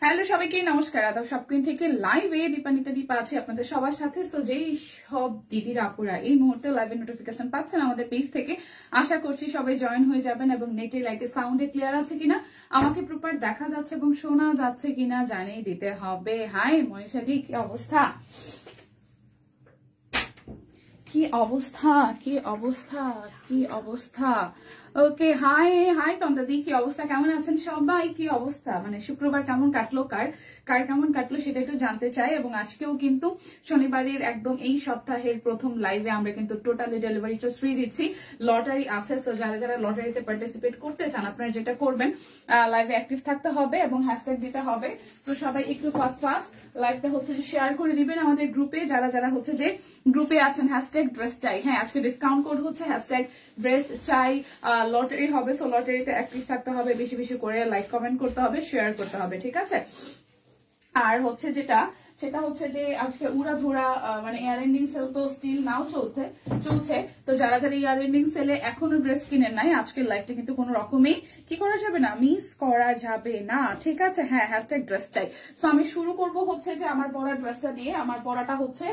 Hello সবাইকে নমস্কার। আদাব সবকিন থেকে লাইভে দীপানিতা দীপা আছে আপনাদের সবার সাথে। সো যেই সব দিদিরা আপুরা এই মুহূর্তে লাইভে নোটিফিকেশন পাচ্ছেন আমাদের পেজ থেকে, আশা করছি সবাই জয়েন হয়ে যাবেন এবং নেটে লাইটে সাউন্ডে ক্লিয়ার আছে কিনা, আমাকে প্রপার দেখা যাচ্ছে এবং শোনা যাচ্ছে কিনা জানিয়ে দিতে হবে। হাই মনীষা দি, কি অবস্থা? কি অবস্থা কি অবস্থা কি অবস্থা? ওকে, হাই হাই তন্তাদি, কি অবস্থা? কেমন আছেন সবাই? কি অবস্থা? মানে শুক্রবার কেমন কাটলো, কার কেমন কাটলো সেটা একটু জানতে চাই। এবং আজকেও কিন্তু শনিবারের একদম এই সপ্তাহের প্রথম লাইভে আমরা কিন্তু টোটালি ডেলিভারি চার্জ ফ্রি দিচ্ছি। লটারি আছে, তো যারা যারা লটারিতে পার্টিসিপেট করতে চান আপনারা যেটা করবেন, লাইভে অ্যাক্টিভ থাকতে হবে এবং হ্যাশট্যাগ দিতে হবে। তো সবাই একটু ফাস্ট লাইভটা হচ্ছে যে শেয়ার করে দিবেন আমাদের গ্রুপে, যারা যারা হচ্ছে যে গ্রুপে আছেন। হ্যাশট্যাগ ড্রেস চাই, হ্যাঁ আজকে ডিসকাউন্ট কোড হচ্ছে হ্যাশট্যাগ ড্রেস চাই। লটারি হবে, সো লটারিতে অ্যাক্টিভ থাকতে হবে, বেশি বেশি করে লাইক কমেন্ট করতে হবে, শেয়ার করতে হবে, ঠিক আছে? আর হচ্ছে সেটা হচ্ছে যে আজকে উড়াধুরা মানে ইয়ার এন্ডিং সেল তো স্টিল নাও চলছে। তো যারা যারা ইয়ার এন্ডিং সেলে এখনো ড্রেস কিনেন নাই, আজকের লাইভটা কিন্তু কোনো রকমই কি করা যাবে না, মিস করা যাবে না, ঠিক আছে? হ্যাঁ হ্যাশট্যাগ ড্রেস চাই। সো আমি শুরু করব হচ্ছে যে আমার পরা ড্রেসটা দিয়ে। আমার পরাটা হচ্ছে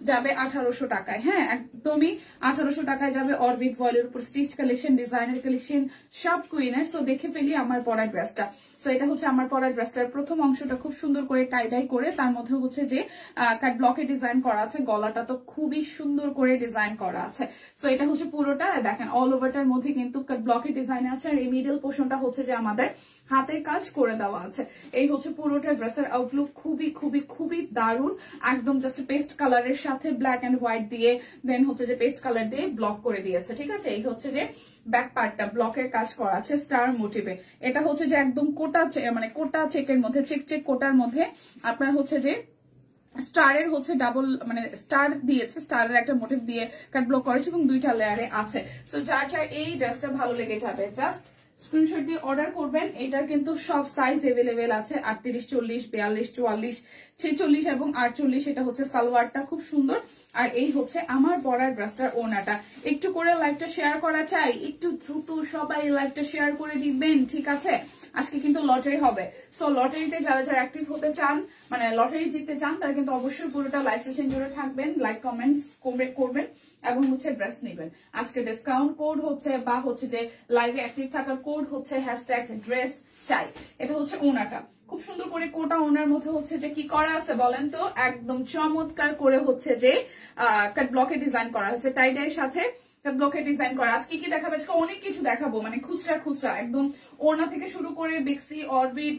যাবে 1800 টাকায়, হ্যাঁ একদমই 1800 টাকায় যাবে। অরবিট ভয়েলের উপর স্টিচ কালেকশন, ডিজাইনার কালেকশন, সব কুইনের। সো দেখে ফেলি আমার পরা ড্রেসটা। সো এটা হচ্ছে আমার পরা ড্রেসটার প্রথম অংশটা, খুব সুন্দর করে টাই ডাই করে, তার মধ্যে হচ্ছে যে কাট ব্লকে ডিজাইন করা আছে। গলাটা তো খুবই সুন্দর করে ডিজাইন করা আছে। সো এটা হচ্ছে পুরোটা দেখেন, অল ওভারটার মধ্যে কিন্তু কাট ব্লকে ডিজাইন আছে। আর এই মিডল পোর্শনটা হচ্ছে যে আমাদের হাতের কাজ করে দেওয়া আছে। এই হচ্ছে পুরোটা ড্রেসের আউটলুক, খুবই খুবই খুবই দারুণ। একদম জাস্ট পেস্ট কালারের সাথে ব্ল্যাক এন্ড হোয়াইট দিয়ে, দেন হচ্ছে যে পেস্ট কালার দিয়ে ব্লক করে দিয়েছে, ঠিক আছে? এই হচ্ছে যে ব্যাক পার্টটা ব্লকের কাজ করা আছে স্টার মোটিভে। এটা হচ্ছে যে একদম কোটা মানে কোটা চেকের মধ্যে, চেক কোটার মধ্যে আপনার হচ্ছে যে স্টারের হচ্ছে ডাবল মানে স্টার দিয়েছে, স্টারের একটা মোটিভ দিয়ে কাট ব্লক করেছে এবং দুইটা লেয়ারে আছে। সো যার যার এই ড্রেসটা ভালো লেগে যাবে জাস্ট স্ক্রিনশট দিয়ে অর্ডার করবেন। এটার কিন্তু সব সাইজ এভেলেবেল আছে, 38, 40, 42, 44, 46 এবং 48। এটা হচ্ছে সালোয়ারটা, খুব সুন্দর। আর এই হচ্ছে আমার পরার ড্রেসটার ওনাটা। একটু করে লাইভটা শেয়ার করা চাই, একটু দ্রুত সবাই লাইভটা শেয়ার করে দিবেন, ঠিক আছে? আজকে কিন্তু লটারি হবে। সো লটারিতে যারা যারা অ্যাক্টিভ হতে চান, মানে লটারি জিততে চান, তারা কিন্তু অবশ্যই পুরোটা লাইভ সেশন জুড়ে থাকবেন, লাইক কমেন্টস করবেন এবং হচ্ছে ড্রেস নেবেন। আজকে ডিসকাউন্ট কোড হচ্ছে বা হচ্ছে যে লাইভে অ্যাক্টিভ থাকার কোড হচ্ছে হ্যাশট্যাগ ড্রেস চাই। এটা হচ্ছে ওনাটা, খুব সুন্দর করে কোটা ওনার মধ্যে হচ্ছে যে কি করা আছে বলেন তো, একদম চমৎকার করে হচ্ছে যে কাট ব্লকে ডিজাইন করা হচ্ছে, টাই ডাইয়ের সাথে ব্লকে ডিজাইন করা। আজকে কি দেখাবো? আজকে অনেক কিছু দেখাবো, মানে খুচরা একদম ওড়না থেকে শুরু করে বেক্সি, অরবিট,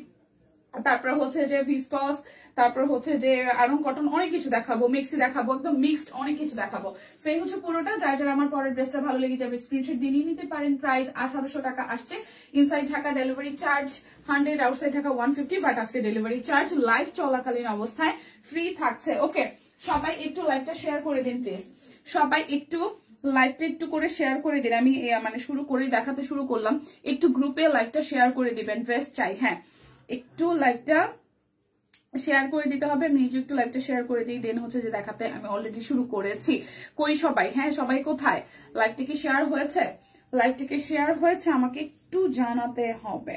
তারপর হচ্ছে যে ভিসকস, তারপর হচ্ছে যে আরং কটন, অনেক কিছু দেখাবো, মিক্সি দেখাবো, একদম মিক্সড অনেক কিছু দেখাবো। সেই হচ্ছে পুরোটা। যার যারা আমার পরের ড্রেসটা ভালো লেগে যাবে স্ক্রিনশট দিয়ে নিতে পারেন। প্রাইস 1800 টাকা আসছে। Inside Dhaka delivery charge 100, outside Dhaka 150, but আজকে ডেলিভারি চার্জ লাইভ চলাকালীন অবস্থায় ফ্রি থাকছে। ওকে, সবাই একটু লাইভটা শেয়ার করে দিন প্লিজ। সবাই একটু লাইভটা একটু করে শেয়ার করে দিন। আমি মানে শুরু করে দেখাতে শুরু করলাম, একটু গ্রুপে লাইভটা শেয়ার করে দিবেন। ড্রেস চাই, হ্যাঁ একটু লাইভটা শেয়ার করে দিতে হবে। আমি নিজে একটু লাইভটা শেয়ার করে দিই, দেন হচ্ছে যে দেখাতে আমি অলরেডি শুরু করেছি। কই সবাই? হ্যাঁ সবাই কোথায়? লাইভটা কি শেয়ার হয়েছে? লাইভটা কি শেয়ার হয়েছে আমাকে একটু জানাতে হবে।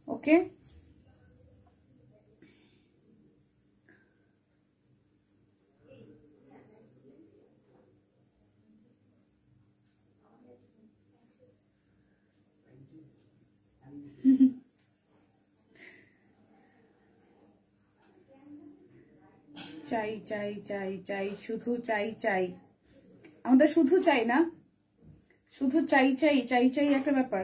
ওকে, চাই চাই চাই চাই, শুধু চাই চাই। আমাদের শুধু চাই না, শুধু চাই চাই চাই চাই একটা ব্যাপার।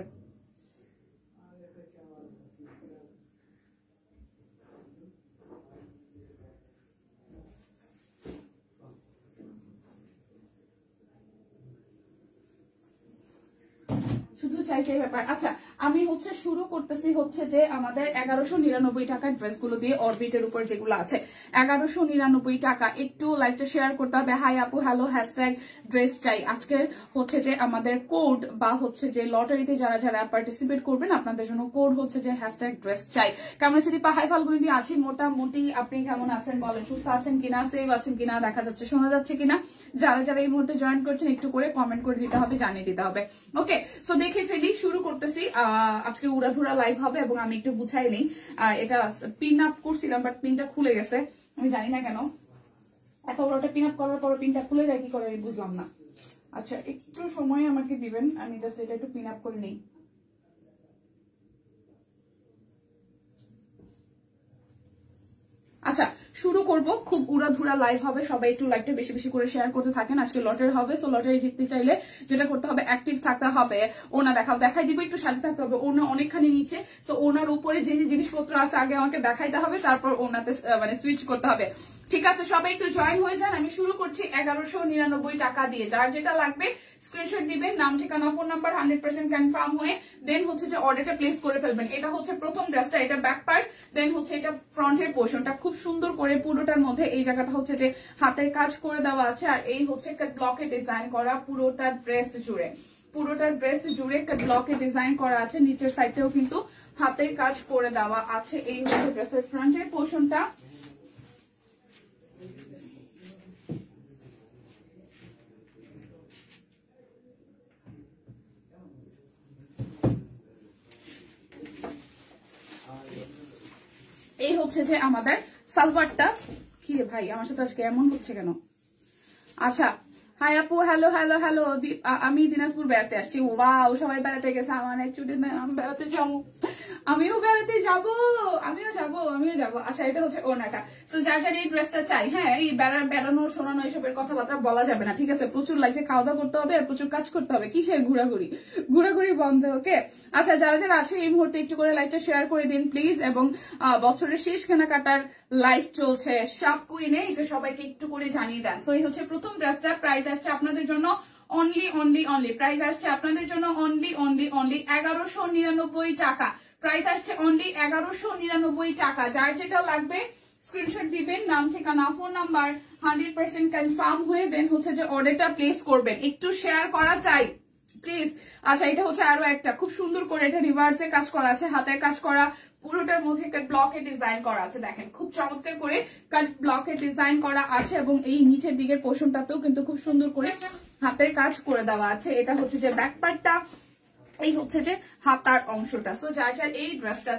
শুধু চাই চাই ব্যাপার। আচ্ছা, আমি হচ্ছে শুরু করতেছি হচ্ছে যে আমাদের 1199 টাকার ড্রেসগুলো দিয়ে, অরবিটের উপর যেগুলো আছে 1199 টাকা। একটু লাইভটা শেয়ার করতে হবে। হাই আপু, হ্যালো, হ্যাশট্যাগ ড্রেস চাই। আজকের হচ্ছে যে আমাদের কোড বা হচ্ছে যে লটারিতে যারা যারা পার্টিসিপেট করবেন আপনাদের জন্য কোড হচ্ছে যে হ্যাশট্যাগ ড্রেস চাই। কেমন আছে দীপা? হাই ফাল্গুনি দি, আছি মোটামুটি। আপনি কেমন আছেন বলেন? সুস্থ আছেন কিনা, সেভ আছেন কিনা, দেখা যাচ্ছে শোনা যাচ্ছে কিনা? যারা যারা এই মুহূর্তে জয়েন করছেন একটু করে কমেন্ট করে দিতে হবে, জানিয়ে দিতে হবে। ওকে, সো দেখে ফেলি, শুরু করতেছি। আজকে উড়াধুরা লাইভ হবে এবং আমি একটু বুঝাই নেই। এটা পিন আপ করছিলাম বাট পিনটা খুলে গেছে, আমি জানি না কেন। এত বড়টা পিন আপ করার পর পিনটা খুলে যায় কি করে আমি বুঝলাম না। আচ্ছা একটু সময় আমাকে দিবেন, আমি জাস্ট এটা একটু পিন আপ করে নিই। আচ্ছা শুরু করব, খুব উড়াধুরা লাইভ হবে, সবাই একটু লাইভটা বেশি বেশি করে শেয়ার করতে থাকেন। আজকে লটারি হবে, সো লটারি জিততে চাইলে যেটা করতে হবে অ্যাক্টিভ থাকতে হবে। ওনা দেখাই দিব, একটু সাথে থাকতে হবে। ওনা অনেকখানি নিচে, সো ওনার উপরে যে যে জিনিসপত্র আছে আগে আমাকে দেখাইতে হবে, তারপর ওনাতে মানে সুইচ করতে হবে। ঠিক আছে, সবাই একটু জয়েন হয়ে যান। আমি শুরু করছি 1199 টাকা দিয়ে। যার যেটা লাগবে স্ক্রিনশট দিবেন, নাম ঠিকানা ফোন নাম্বার 100% কনফার্ম হয়ে দেন হচ্ছে যে অর্ডারটা প্লেস করে ফেলবেন। এটা হচ্ছে প্রথম ড্রেসটা, এটা ব্যাক পার্ট, দেন হচ্ছে এটা ফ্রন্টের পোর্শনটা খুব সুন্দর করে পুরোটার মধ্যে এই জায়গাটা হচ্ছে যে হাতের কাজ করে দেওয়া আছে। আর এই হচ্ছে একটা ব্লকে ডিজাইন করা পুরোটা ড্রেস জুড়ে, পুরোটা ড্রেস জুড়ে একটা ব্লকে ডিজাইন করা আছে। নিচের সাইডেও কিন্তু হাতের কাজ করে দেওয়া আছে। এই হচ্ছে ড্রেসের ফ্রন্টের পোর্শনটা। এই হচ্ছে যে আমাদের সালোয়ারটা। কি রে ভাই আমার সাথে আজকে এমন হচ্ছে কেন? আচ্ছা হাই আপু, হ্যালো হ্যালো হ্যালো। আমি দিনাজপুর বেড়াতে আসছি। ওয়াও, সবাই বেড়াতে গেছে, আমার একচুটি আমি বেড়াতে যাবো, আমিও বেড়াতে যাবো, আমিও যাবো। আচ্ছা এটা হচ্ছে ওনাটা। তো যার যার এই ড্রেসটা চাই, হ্যাঁ এই বেড়ানো শোনানো এইসবের কথাবার্তা বলা যাবে না, ঠিক আছে? প্রচুর লাইফে খাওয়া দাওয়া করতে হবে আর প্রচুর কাজ করতে হবে। কিসের ঘোরাঘুরি বন্ধ, ওকে? আচ্ছা যারা যারা আছে এই মুহূর্তে একটু করে লাইভটা শেয়ার করে দিন প্লিজ। এবং বছরের শেষ কেনাকাটার লাইভ চলছে সব কুইনে, এটা সবাইকে একটু করে জানিয়ে দেন। তো এই হচ্ছে প্রথম ড্রেসটা। প্রাইস আসছে আপনাদের জন্য অনলি প্রাইস আসছে আপনাদের জন্য অনলি 1199 টাকা। প্রাইস আসছে অনলি 1199 টাকা। যার যেটা লাগবে স্ক্রিনশট দিবেন, নাম ঠিকানা ফোন নাম্বার 100% কনফার্ম হয়ে দেন হচ্ছে যে অর্ডারটা প্লেস করবেন। একটু শেয়ার করা চাই প্লিজ। আচ্ছা এটা হচ্ছে আরো একটা খুব সুন্দর করে, এটা রিভার্সে কাজ করা আছে, হাতের কাজ করা, পুরোটার মধ্যে কাট ব্লকে ডিজাইন করা আছে। দেখেন খুব চমৎকার করে কাট ব্লকে ডিজাইন করা আছে এবং এই নিচের দিকের পোর্শনটাতেও কিন্তু খুব সুন্দর করে হাতের কাজ করে দেওয়া আছে। এটা হচ্ছে যে ব্যাক পার্টটা, এই হচ্ছে যে হাতার অংশটা। সো যার যার এই ড্রেসটা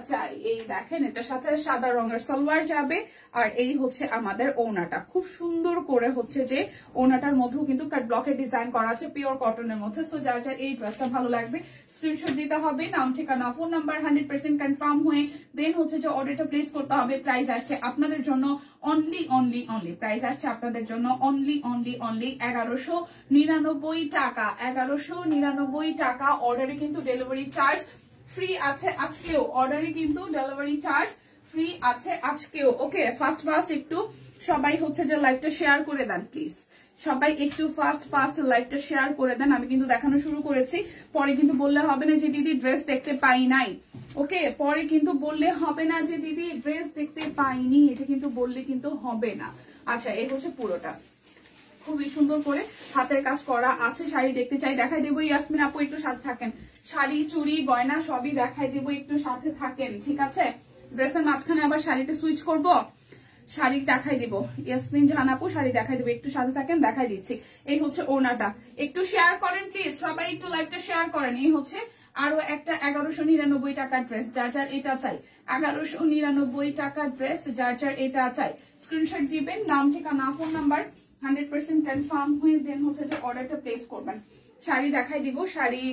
চাই, এই দেখেন এটার সাথে সাদা রঙের সালোয়ার যাবে। আর এই হচ্ছে আমাদের ওনাটা, খুব সুন্দর করে হচ্ছে যে ওনাটার মধ্যেও কিন্তু কাট ব্লকের ডিজাইন করা আছে পিওর কটনের মধ্যে। সো যার যার এই ড্রেসটা ভালো লাগবে স্ক্রিনশট দিতে হবে, নাম ঠিকানা ফোন নাম্বার 100% কনফার্ম হয়ে দেন হচ্ছে যে অর্ডারটা প্লেস করতে হবে। প্রাইস আসছে আপনাদের জন্য অনলি প্রাইস আসছে আপনাদের জন্য অনলি 1199 টাকা। 1199 টাকা। অর্ডারে কিন্তু ডেলিভারি চার্জ ফ্রি আছে আজকেও, অর্ডারে কিন্তু ডেলিভারি চার্জ ফ্রি আছে আজকেও। ওকে ফাস্ট একটু সবাই হচ্ছে যে লাইভটা শেয়ার করে দেন প্লিজ। সবাই একটু ফাস্ট লাইভটা শেয়ার করে দেন। আমি কিন্তু দেখানো শুরু করেছি, পরে কিন্তু বললে হবে না যে দিদি ড্রেস দেখতে পাই নাই। ওকে পরে কিন্তু বললে হবে না যে দিদি ড্রেস দেখতে পাইনি, এটা কিন্তু বললে কিন্তু হবে না। আচ্ছা এই হচ্ছে পুরোটা খুবই সুন্দর করে হাতের কাজ করা আছে। শাড়ি দেখতে চাই দেখাই দেবো, ইয়াসমিন আপু একটু সাথে থাকেন। শাড়ি চুড়ি গয়না সবই দেখাই দেবো, একটু সাথে থাকেন, ঠিক আছে? ড্রেসের মাঝখানে আবার শাড়িতে সুইচ করব, শাড়ি দেখাই দিব। ইয়াসমিন জাহান আপু শাড়ি দেখাই দেবো, একটু সাথে থাকেন, দেখাই দিচ্ছি। এই হচ্ছে ওনাটা, একটু শেয়ার করেন প্লিজ, সবাই একটু লাইভটা শেয়ার করেন। এই হচ্ছে আরো একটা 1199 টাকার ড্রেস, যার যার এটা চাই 1199 টাকার ড্রেস, যার যার এটা চাই স্ক্রিনশট দিবেন, নাম ঠিকানা ফোন নাম্বার 100% কনফার্ম হয়ে দেন হচ্ছে যে অর্ডারটা প্লেস করবেন। শাড়ি দেখাই দিব, শাড়ি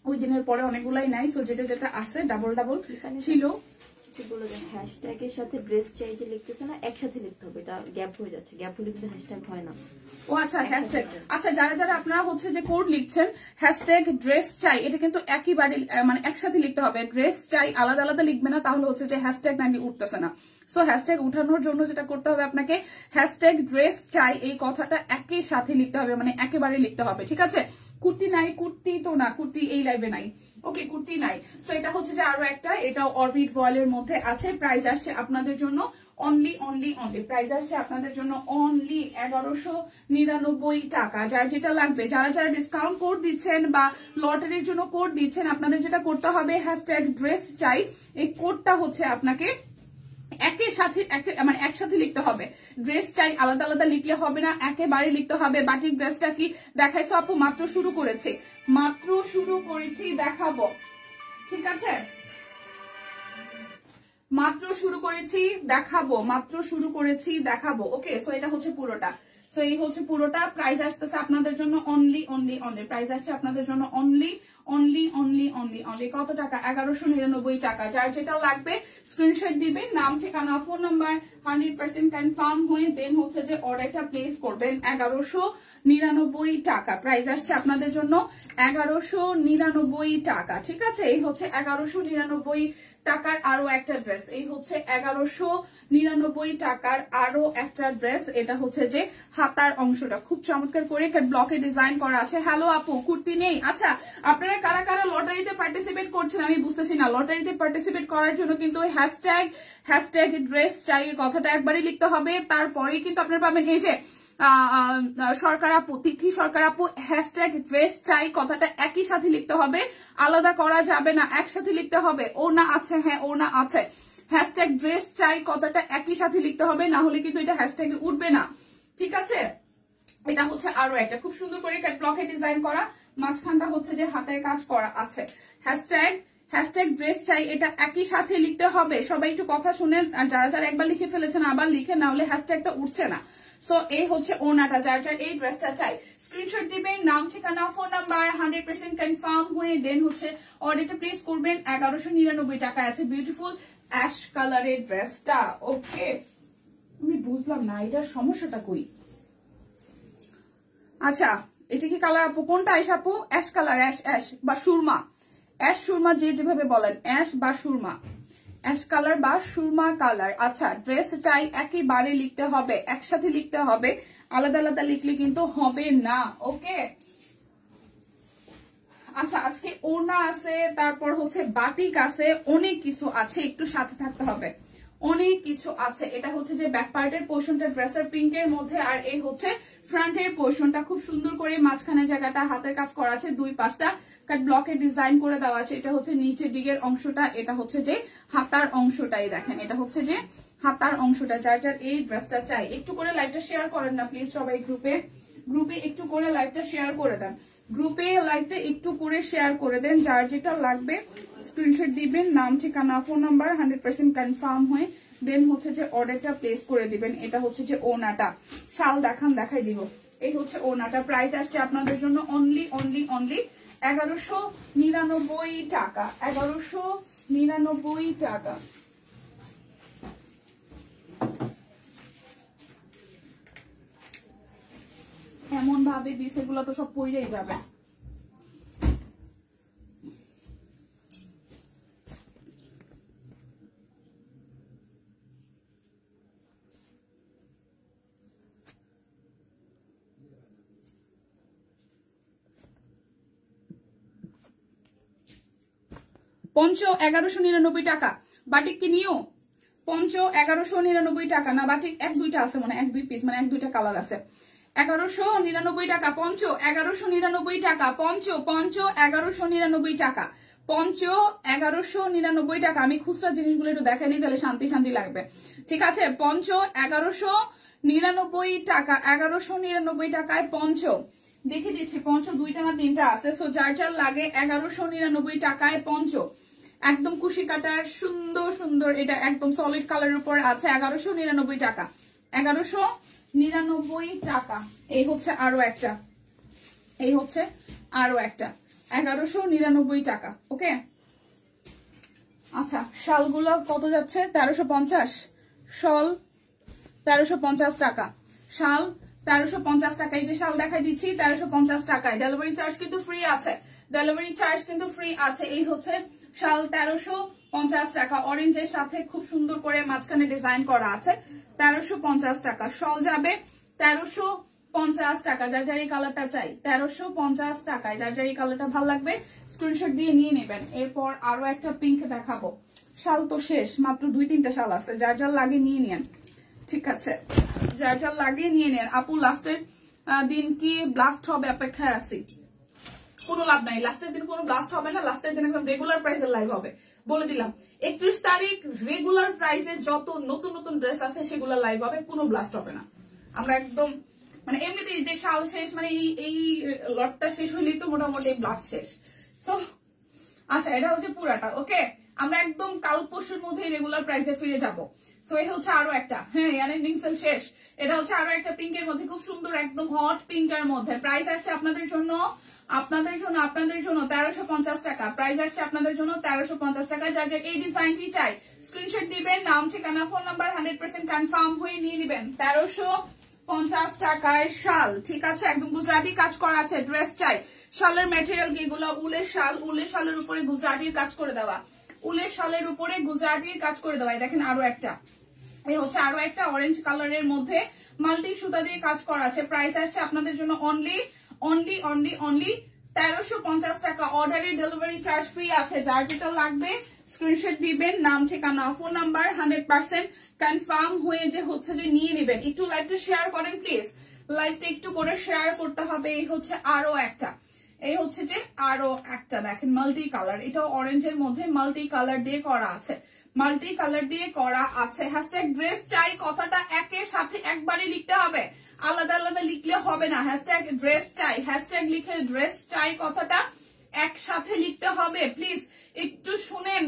ওই দিনের পরে অনেকগুলাই নাই, সো যেটা যেটা আছে ডাবল ছিল। বলে দেন হ্যাশট্যাগের সাথে ড্রেস চাই যে লিখতেছে না, একসাথে লিখতে হবে, এটা গ্যাপ হয়ে যাচ্ছে, গ্যাপ হলে কিন্তু হ্যাশট্যাগ হয় না। ও আচ্ছা হ্যাশট্যাগ, আচ্ছা যারা যারা আপনারা হচ্ছে যে কোড লিখছেন হ্যাশট্যাগ ড্রেস চাই, এটা কিন্তু একইবারে মানে একসাথে লিখতে হবে। ড্রেস চাই আলাদা আলাদা লিখবে না, তাহলে হচ্ছে যে হ্যাশট্যাগ নাকি উঠতেছে না। সো হ্যাশট্যাগ উঠানোর জন্য যেটা করতে হবে আপনাকে হ্যাশট্যাগ ড্রেস চাই এই কথাটা একই সাথে লিখতে হবে, মানে একেবারে লিখতে হবে, ঠিক আছে? কুর্তি নাই, কুর্তি তো না, কুর্তি এই লাইভে নাই, ওকে কুর্তি নাই। সো এটা হচ্ছে যে আরো একটা, এটা অরবিট ভয়েলের মধ্যে আছে। প্রাইস আসছে আপনাদের জন্য অনলি প্রাইস আসছে আপনাদের জন্য অনলি 1199 টাকা। যার যেটা লাগবে, যারা যারা ডিসকাউন্ট কোড দিচ্ছেন বা লটারির জন্য কোড দিচ্ছেন, আপনাদের যেটা করতে হবে হ্যাশট্যাগ ড্রেস চাই, এই কোডটা হচ্ছে আপনাকে একসাথে লিখতে হবে। ড্রেস চাই আলাদা আলাদা লিখলে হবে না, একেবারে লিখতে হবে। বাটিক ড্রেসটা কি দেখাইছো আপু? মাত্র শুরু করেছি, দেখাবো। ঠিক আছে, মাত্র শুরু করেছি দেখাবো। ওকে, সো এটা হচ্ছে পুরোটা। সো এই হচ্ছে পুরোটা। প্রাইস আসতেছে আপনাদের জন্য অনলি প্রাইস আসছে আপনাদের জন্য অনলি কত টাকা? 1199 টাকা। যার যেটা লাগবে স্ক্রিনশট দিবেন, নাম ঠিকানা ফোন নাম্বার 100% কনফার্ম হয়ে দেন হচ্ছে যে অর্ডারটা প্লেস করবেন। 1199 টাকা প্রাইস আসছে আপনাদের জন্য, 1199 টাকা। ঠিক আছে, এই হচ্ছে 1199 টাকার আরো একটা ড্রেস। এই হচ্ছে 1199 টাকার আরো একটা ড্রেস। এটা হচ্ছে যে হাতার অংশটা খুব চমৎকার করে ব্লকে ডিজাইন করা আছে। হ্যালো আপু, কুর্তি নেই? আচ্ছা, আপনারা কারা কারা লটারিতে পার্টিসিপেট করছেন আমি বুঝতেছি না। লটারিতে পার্টিসিপেট করার জন্য কিন্তু হ্যাশট্যাগ ড্রেস চাই কথাটা একবারই লিখতে হবে, তারপরেই কিন্তু আপনারা পাবেন। এই যে সরকার আপু, তিথি সরকার আপু, হ্যাশট্যাগ ড্রেস চাই কথাটা একই সাথে লিখতে হবে, আলাদা করা যাবে না, একসাথে লিখতে হবে। ওনা আছে, হ্যাঁ ওনা আছে। হ্যাশট্যাগ ড্রেস চাই কথাটা একই সাথে লিখতে হবে, না হলে কিন্তু এটা হ্যাশট্যাগে উঠবে না। ঠিক আছে, এটা হচ্ছে আরো একটা খুব সুন্দর করে ব্লকে ডিজাইন করা, মাঝখানটা হচ্ছে যে হাতের কাজ করা আছে। হ্যাশট্যাগ ড্রেস চাই, এটা একই সাথে লিখতে হবে। সবাই একটু কথা শুনেন, আর যারা যারা একবার লিখে ফেলেছেন আবার লিখে, না হলে হ্যাশট্যাগটা উঠছে না। সো এই হচ্ছে ওনাটা, যার যার এই ড্রেসটা চাই স্ক্রিনশট দিবেন, নাম ঠিকানা ফোন নাম্বার 100% কনফার্ম হয়ে দেন হচ্ছে অর্ডারটা প্লেস করবেন। 1199 টাকা আছে বিউটিফুল অ্যাশ কালারের ড্রেসটা। ওকে, আমি বুঝলাম না এটার সমস্যাটা কই। আচ্ছা, এটা কি কালার আপু? কোনটা আইস আপু? অ্যাশ কালার, অ্যাশ বা সুরমা, অ্যাশ সুরমা, যে যেভাবে বলেন, অ্যাশ বা সুরমা, অ্যাশ কালার বা সুরমা কালার। আচ্ছা, ড্রেস চাই একেবারে লিখতে হবে, একসাথে লিখতে হবে, আলাদা আলাদা লিখলে কিন্তু হবে না। ওকে, আচ্ছা, আজকে ওড়না আছে, তারপর হচ্ছে বাটিক আছে, অনেক কিছু আছে, একটু সাথে থাকতে হবে, অনেক কিছু আছে। এটা হচ্ছে যে ব্যাক পার্টের পোর্শনটা ড্রেসের পিঙ্কের মধ্যে, আর এই হচ্ছে ফ্রন্টের পোর্শনটা খুব সুন্দর করে মাঝখানের জায়গাটা হাতের কাজ করা আছে, দুই পাশটা ব্লকে ডিজাইন করে দেওয়া আছে। এটা হচ্ছে নিচের দিকের অংশটা, এটা হচ্ছে যে হাতার অংশটাই দেখেন, এটা হচ্ছে যে হাতার অংশটা। যার যার এই ড্রেসটা চাই একটু করে লাইভটা শেয়ার করেন না প্লিজ সবাই, গ্রুপে একটু করে লাইভটা শেয়ার করে দেন, গ্রুপে লাইভটা একটু করে শেয়ার করে দেন। যার যেটা লাগবে স্ক্রিনশট দিবেন, নাম ঠিকানা ফোন নাম্বার 100% কনফার্ম হয়ে দেন হচ্ছে যে অর্ডারটা প্লেস করে দিবেন। এটা হচ্ছে যে ওনাটা, শাল দেখাই দিব। এই হচ্ছে ওনাটা, প্রাইস আসছে আপনাদের জন্য অনলি 1199 টাকা, 1199 টাকা। এমন ভাবে দিস, এগুলো তো সব পইরেই যাবে। পঞ্চ 1199 টাকা। বাটিক কি নিও? পঞ্চ 1199 টাকা না, বাটিক এক দুইটা আছে মানে এক দুই পিস, মানে এক দুইটা কালার আছে। 1199 টাকা পঞ্চ, 1199 টাকা পঞ্চ, 1199 টাকা পঞ্চ, 1199 টাকা। আমি খুচরা জিনিসগুলো একটু দেখাই দিই, তাহলে শান্তি লাগবে। ঠিক আছে, পঞ্চ 1199 টাকা, 1199 টাকায় পঞ্চ দেখে দিচ্ছি। পঞ্চ দুইটা না তিনটা আছে, সো যার যার লাগে 1199 টাকায় পঞ্চ। একদম কুশি কাটার সুন্দর, এটা একদম সলিড কালারের উপর আছে, 1199 টাকা, 1199 টাকা। এই হচ্ছে আরো একটা, 1199 টাকা। ওকে, আচ্ছা, শালগুলো কত যাচ্ছে? 1350, শাল 1350 টাকা, শাল 1350 টাকা। এই যে শাল দেখাই দিচ্ছি 1350 টাকায়। ডেলিভারি চার্জ কিন্তু ফ্রি আছে, এই হচ্ছে শাল 1350 টাকা। অরেঞ্জের সাথে খুব সুন্দর করে মাঝখানে ডিজাইন করা আছে, 1350 টাকা। শাল যাবে 1350 টাকা। যার যার এই কালারটা চাই 1350 টাকায়। যার যার এই কালারটা ভালো লাগবে স্ক্রিনশট দিয়ে নিয়ে নেবেন। এরপর আরো একটা পিঙ্ক দেখাবো। শাল তো শেষ, মাত্র 2-3টা শাল আছে, যার যার লাগে নিয়ে নেন। ঠিক আছে, যার যার লাগে নিয়ে নেন। আপু লাস্টের দিন কি ব্লাস্ট হবে? অপেক্ষায় আছি, কোনো লাভ নাই। লাস্টের দিন কোনো ব্লাস্ট হবে না, লাস্টের দিন একদম রেগুলার প্রাইসের লাইভ হবে। বলে দিলাম 31 তারিখ রেগুলার প্রাইসে যত নতুন নতুন ড্রেস আছে সেগুলো লাইভ হবে, কোনো ব্লাস্ট হবে না। আমরা একদম মানে এমনিতেই যে সাল শেষ মানে এই লটটা শেষ হইলেই তো মোটামুটি ব্লাস্ট শেষ। সো আচ্ছা, এটা হচ্ছে পুরাটা। ওকে, আমরা একদম কাল পরশুর মধ্যে রেগুলার প্রাইসে ফিরে যাব। সো এই হচ্ছে আরো একটা, হ্যাঁ ইয়ারেন্ডিং সেল শেষ। এটা হচ্ছে আরো একটা পিঙ্কের মধ্যে, খুব সুন্দর একদম হট পিঙ্কের মধ্যে। প্রাইস আসছে আপনাদের জন্য 1350 টাকা। প্রাইস আসছে আপনাদের জন্য 1350 টাকা। যার যার এই ডিজাইনটি চাই স্ক্রিনশট দিবেন, নাম ঠিকানা ফোন নাম্বার 100% কনফার্ম হয়ে নিয়ে নিবেন। 1350 টাকায় শাল, ঠিক আছে, একদম গুজরাটি কাজ করা আছে। ড্রেস চাই, শালের ম্যাটেরিয়াল এগুলো উলের শাল, উলের শালের উপরে গুজরাটির কাজ করে দেওয়া, উলের শালের উপরে গুজরাটির কাজ করে দেওয়া। দেখেন আরো একটা, এই হচ্ছে আরো একটা অরেঞ্জ কালারের মধ্যে মাল্টি সুতা দিয়ে কাজ করা আছে। প্রাইস আসছে আপনাদের জন্য অনলি 1350 টাকা। অর্ডারের ডেলিভারি চার্জ ফ্রি আছে। যার যেটা লাগবে স্ক্রিনশট দিবেন, নাম ঠিকানা ফোন নাম্বার 100% কনফার্ম হয়ে যে হচ্ছে যে নিয়ে নেবেন। একটু লাইভটা শেয়ার করেন প্লিজ, লাইভটা একটু করে শেয়ার করতে হবে। এই হচ্ছে আরো একটা, এই হচ্ছে যে আরো একটা দেখেন মাল্টি কালার, এটাও অরেঞ্জের মধ্যে মাল্টি কালার দিয়ে করা আছে, মাল্টি কালার দিয়ে করা আছে। হ্যাশট্যাগ ড্রেস চাই কথাটা একের সাথে একবারই লিখতে হবে, আলাদা আলাদা লিখলে হবে না। হ্যাশট্যাগ ড্রেস চাই, হ্যাশট্যাগ লিখে ড্রেস চাই কথাটা একসাথে লিখতে হবে। প্লিজ একটু শুনেন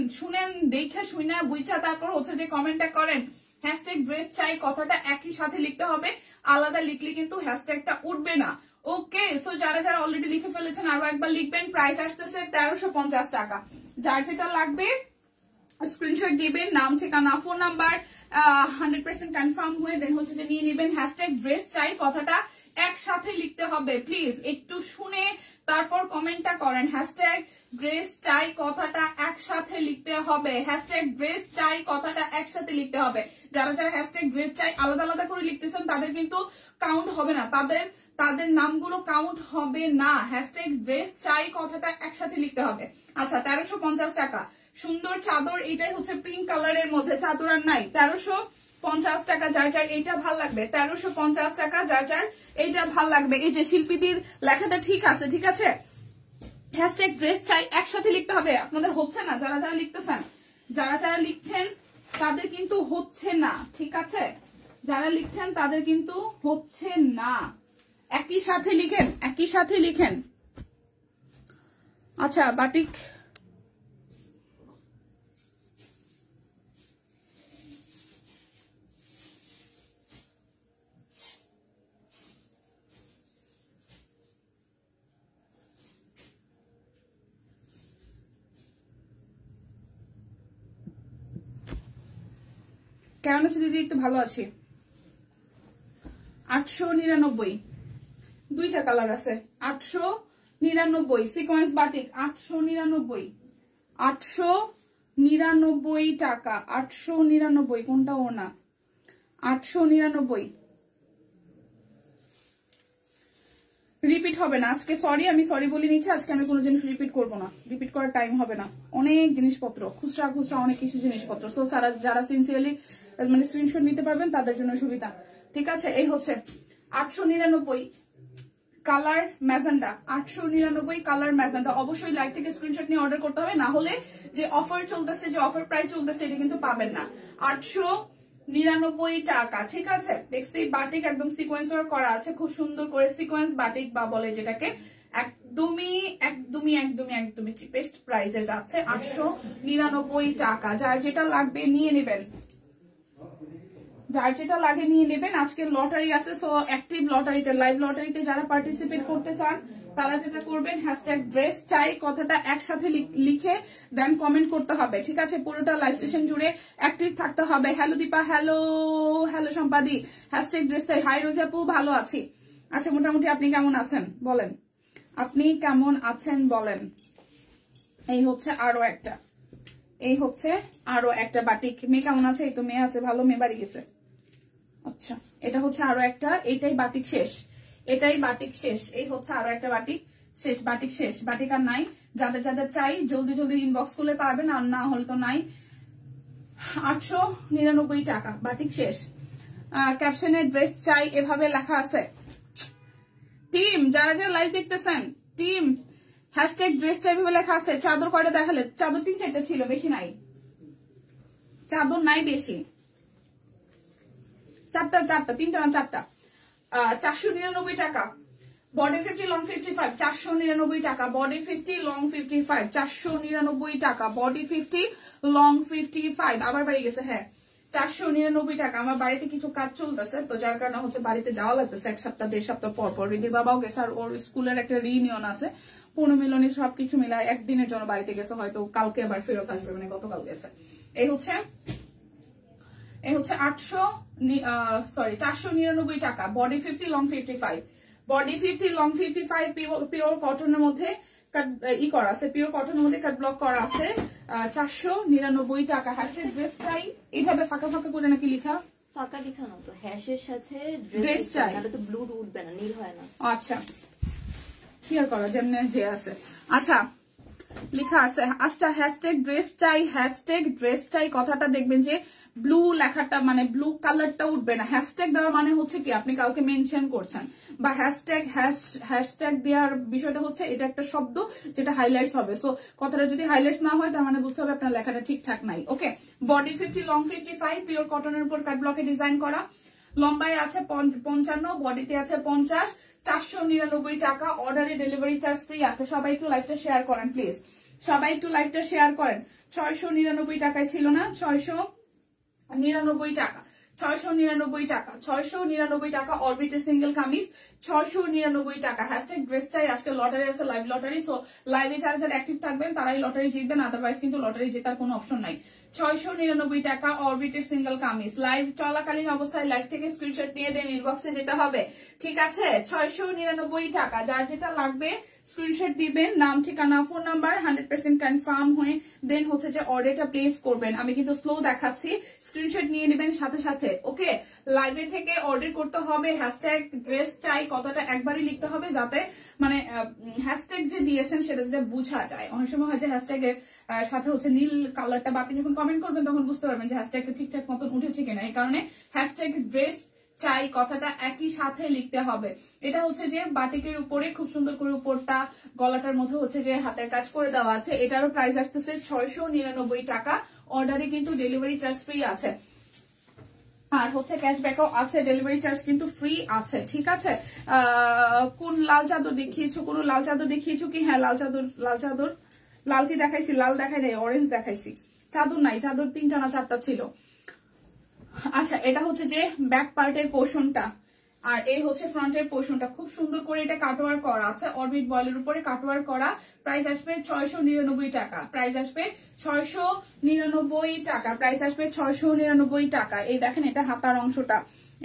দেখে শুনে বুঝা তারপর হচ্ছে যে কমেন্টটা করেন। হ্যাশট্যাগ ড্রেস চাই কথাটা একই সাথে লিখতে হবে, আলাদা লিখলে কিন্তু হ্যাশট্যাগটা উঠবে না। ওকে, সো যারা যারা অলরেডি লিখে ফেলেছেন আরো একবার লিখবেন। প্রাইস আসতেছে 1350 টাকা। যার যেটা লাগবে স্ক্রিনশট দিবেন, নাম ঠিকানা ফোন নাম্বার 100% কনফার্ম হয়ে দেন হচ্ছে যে নিয়ে নেবেন। হ্যাশট্যাগ ড্রেস চাই কথাটা একসাথে লিখতে হবে। প্লিজ একটু শুনে তারপর কমেন্টটা করেন। হ্যাশট্যাগ ড্রেস চাই কথাটা একসাথে লিখতে হবে, হ্যাশট্যাগ ড্রেস চাই কথাটা একসাথে লিখতে হবে। যারা যারা হ্যাশট্যাগ ড্রেস চাই আলাদা আলাদা করে লিখতেছেন তাদের কিন্তু কাউন্ট হবে না, তাদের নামগুলো কাউন্ট হবে না। হ্যাশট্যাগ ড্রেস চাই কথাটা একসাথে লিখতে হবে। আচ্ছা, 1350 টাকা। সুন্দর চাদর, এটাই হচ্ছে পিঙ্ক কালারের মধ্যে, চাদর আর নাই। 1350 টাকা। যার যার এইটা ভাল লাগবে 1350 টাকা। যার যার এইটা ভাল লাগবে, এই যে শিল্পীদের লেখাটা ঠিক আছে, ঠিক আছে। হ্যাশট্যাগ ড্রেস চাই একসাথে লিখতে হবে। আপনাদের হচ্ছে না, যারা যারা লিখতেছেন, যারা যারা লিখছেন তাদের কিন্তু হচ্ছে না, ঠিক আছে। যারা লিখছেন তাদের কিন্তু হচ্ছে না, একই সাথে লিখেন, একই সাথে লিখেন। আচ্ছা, বাটিক কেমন আছে দিদি? একটু ভালো আছি। 899, দুইটা কালার আছে। 899 সিকোয়েন্স বাটিক, 899 টাকা। 899 কোনটা ও না, 899 রিপিট হবে না আজকে। সরি, আমি সরি বলে নিচ্ছি। আজকে আমি কোনো জিনিস রিপিট করবো না, রিপিট করার টাইম হবে না। অনেক জিনিসপত্র খুচরা অনেক কিছু জিনিসপত্র। সো যারা সিনসিয়ারলি মানে স্ক্রিনশট নিতে পারবেন তাদের জন্য সুবিধা, ঠিক আছে। এই হচ্ছে 899 কালার ম্যাজেন্ডা, 899 কালার ম্যাজেন্ডা। অবশ্যই লাইভ থেকে স্ক্রিনশট নিয়ে অর্ডার করতে হবে, না হলে যে অফার চলতেছে, যে অফার প্রাইস চলতেছে এটা কিন্তু পাবেন না। 899 টাকা, ঠিক আছে। দেখছি বাটিক একদম সিকোয়েন্স করা আছে, খুব সুন্দর করে সিকোয়েন্স বাটিক বা বলে যেটাকে, একদমই চিপেস্ট প্রাইসে যাচ্ছে 899 টাকা। যার যেটা লাগবে নিয়ে নেবেন, যার যেটা লাগে নিয়ে নেবেন। আজকে লটারি আছে, সো অ্যাক্টিভ লটারিতে, লাইভ লটারিতে যারা পার্টিসিপেট করতে চান তারা যেটা করবেন হ্যাশট্যাগ ড্রেস চাই কথাটা একসাথে লিখে দেন কমেন্ট করতে হবে, ঠিক আছে। পুরোটা লাইভ সেশন জুড়ে অ্যাক্টিভ থাকতে হবে। Hello Dipa, hello hello Sampadi, hashtag dress চাই। হাই রোজি আপু, ভালো আছি। আচ্ছা, মোটামুটি আপনি কেমন আছেন বলেন, আপনি কেমন আছেন বলেন। এই হচ্ছে আরো একটা, এই হচ্ছে আরো একটা বাটিক। মেয়ে কেমন আছে? এই তো মেয়ে আছে ভালো, মেয়ে বাড়ি গেছে। আচ্ছা, এটা হচ্ছে আরো একটা, এটাই বাটিক শেষ, এটাই বাটিক শেষ। এই হচ্ছে আরো একটা বাটিক শেষ, বাটিক শেষ, বাটিক আর নাই। যাদের যাদের চাই জলদি জলদি ইনবক্স করলে পাবেন, আর না হলে তো নাই। 899 টাকা, বাটিক শেষ। ক্যাপশনে ড্রেস চাই এভাবে লেখা আছে। টিম যারা যারা লাইভ দেখতেছেন, টিম হ্যাশট্যাগ ড্রেস চাই ভেবে লেখা আছে। চাদর কয়টা দেখালে? চাদর 3-4টা ছিল, বেশি নাই, চাদর নাই বেশি, 4টা 3টা না 4টা। 499 টাকা বডি 50 লং 55, 499 টাকা বডি 50 লং 55, 499 টাকা বডি 50 লং 55। আবার বাড়ি গেছে, হ্যাঁ 499 টাকা। আমার বাড়িতে কিছু কাজ চলতেছে, তো যার কারণে হচ্ছে বাড়িতে যাওয়া লাগতেছে 1 সপ্তাহ 1.5 সপ্তাহ পর পর। রিদির বাবাও গেছে, আর ওর স্কুলের একটা রিইউনিয়ন আছে, পুনর্মিলনী সবকিছু মিলায় একদিনের জন্য বাড়িতে গেছে, হয়তো কালকে আবার ফেরত আসবে, মানে গতকাল গেছে। এই হচ্ছে 499 টাকা body 50 long 55, body 50 long 55 pure কটনের মধ্যে ই করা আছে, পিওর কটনের মধ্যে কাট ব্লক করা আছে। 499 টাকা। হ্যাশট্যাগ ড্রেস চাই এইভাবে ফাঁকা ফাঁকা করে নাকি লিখা? ফাঁকা লিখা না তো, হ্যাশের সাথে ড্রেস চাই, নাহলে তো ব্লু উঠবে না, নীল হয় না। আচ্ছা ক্লিয়ার করা যেমন যে আছে। আচ্ছা লেখা আছে, আচ্ছা হ্যাশট্যাগ ড্রেস চাই, হ্যাশট্যাগ ড্রেস চাই কথাটা দেখবেন যে ব্লু লেখাটা মানে ব্লু কালারটা উঠবে না। হ্যাশট্যাগ দেওয়ার মানে হচ্ছে কি আপনি কাউকে মেনশন করছেন, বা হ্যাশট্যাগ দেওয়ার বিষয়টা হচ্ছে এটা একটা শব্দ যেটা হাইলাইটস হবে। সো কথাটা যদি হাইলাইটস না হয় তার মানে বুঝতে হবে আপনার লেখাটা ঠিকঠাক নাই। ওকে, বডি 50 লং 55 পিওর কটনের উপর কাট ব্লকে ডিজাইন করা, লম্বায় আছে 55, বডিতে আছে 50, 499 টাকা। অর্ডারে ডেলিভারি চার্জ ফ্রি আছে। সবাই একটু লাইভটা শেয়ার করেন প্লিজ, সবাই একটু লাইভটা শেয়ার করেন। 699 টাকায় ছিল না, 699 টাকা, 699 টাকা, 699 টাকা। অরবিটের সিঙ্গেল কামিজ 699 টাকা। হ্যাশট্যাগ ড্রেস চাই। আজকে লটারি আছে, লাইভ লটারি, সো লাইভে যারা যারা অ্যাক্টিভ থাকবেন তারাই লটারি জিতবেন, আদারওয়াইজ কিন্তু লটারি জেতার কোনো অপশন নাই। 699 টাকা অরবিটের সিঙ্গেল কামিজ। লাইভ চলাকালীন অবস্থায় লাইভ থেকে স্ক্রিনশট নিয়ে দেন, ইনবক্সে যেতে হবে, ঠিক আছে? 699 টাকা। যার যেটা লাগবে স্ক্রিনশট দিবেন, নাম ঠিকানা ফোন নাম্বার 100% কনফার্ম হয়ে দেন হচ্ছে যে অর্ডারটা প্লেস করবেন। আমি কিন্তু স্লো দেখাচ্ছি, স্ক্রিনশট নিয়ে নেবেন সাথে সাথে। ওকে, লাইভে থেকে অর্ডার করতে হবে, হ্যাশট্যাগ ড্রেস চাই কথাটা একবারই লিখতে হবে, যাতে মানে হ্যাশট্যাগ যে দিয়েছেন সেটা যাতে বোঝা যায়। অনেক সময় হয় যে হ্যাশট্যাগের সাথে হচ্ছে নীল কালারটা, বা আপনি যখন কমেন্ট করবেন তখন বুঝতে পারবেন যে হ্যাশট্যাগটা ঠিকঠাক মতন উঠেছে কিনা। এই কারণে হ্যাশট্যাগ ড্রেস চাই কথাটা একই সাথে লিখতে হবে। এটা হচ্ছে যে বাটিকের উপরে খুব সুন্দর করে উপরটা গলাটার মধ্যে হচ্ছে যে হাতের কাজ করে দেওয়া আছে। এটারও প্রাইস আসতেছে 699 টাকা। অর্ডারে কিন্তু ডেলিভারি চার্জ ফ্রি আছে, আর হচ্ছে ক্যাশব্যাকও আছে, ডেলিভারি চার্জ কিন্তু ফ্রি আছে, ঠিক আছে? কোন লাল চাদর দেখিয়েছো? কোন লাল চাদর দেখিয়েছো কি? হ্যাঁ লাল চাদর, লাল কি দেখাইছি? লাল দেখাই নাই, অরেঞ্জ দেখাইছি। চাদর নাই, চাদর 3টা না 4টা ছিল। আচ্ছা, এটা হচ্ছে যে ব্যাক পার্টের পোর্শনটা, আর এই হচ্ছে ফ্রন্টের পোর্শনটা। খুব সুন্দর করে এটা কাটওয়ার্ক করা আছে, অরবিট বয়েলের উপরে কাটওয়ার্ক করা। প্রাইস আসবে 699 টাকা, প্রাইস আসবে 699 টাকা, প্রাইস আসবে 699 টাকা। এই দেখেন এটা হাতার অংশটা,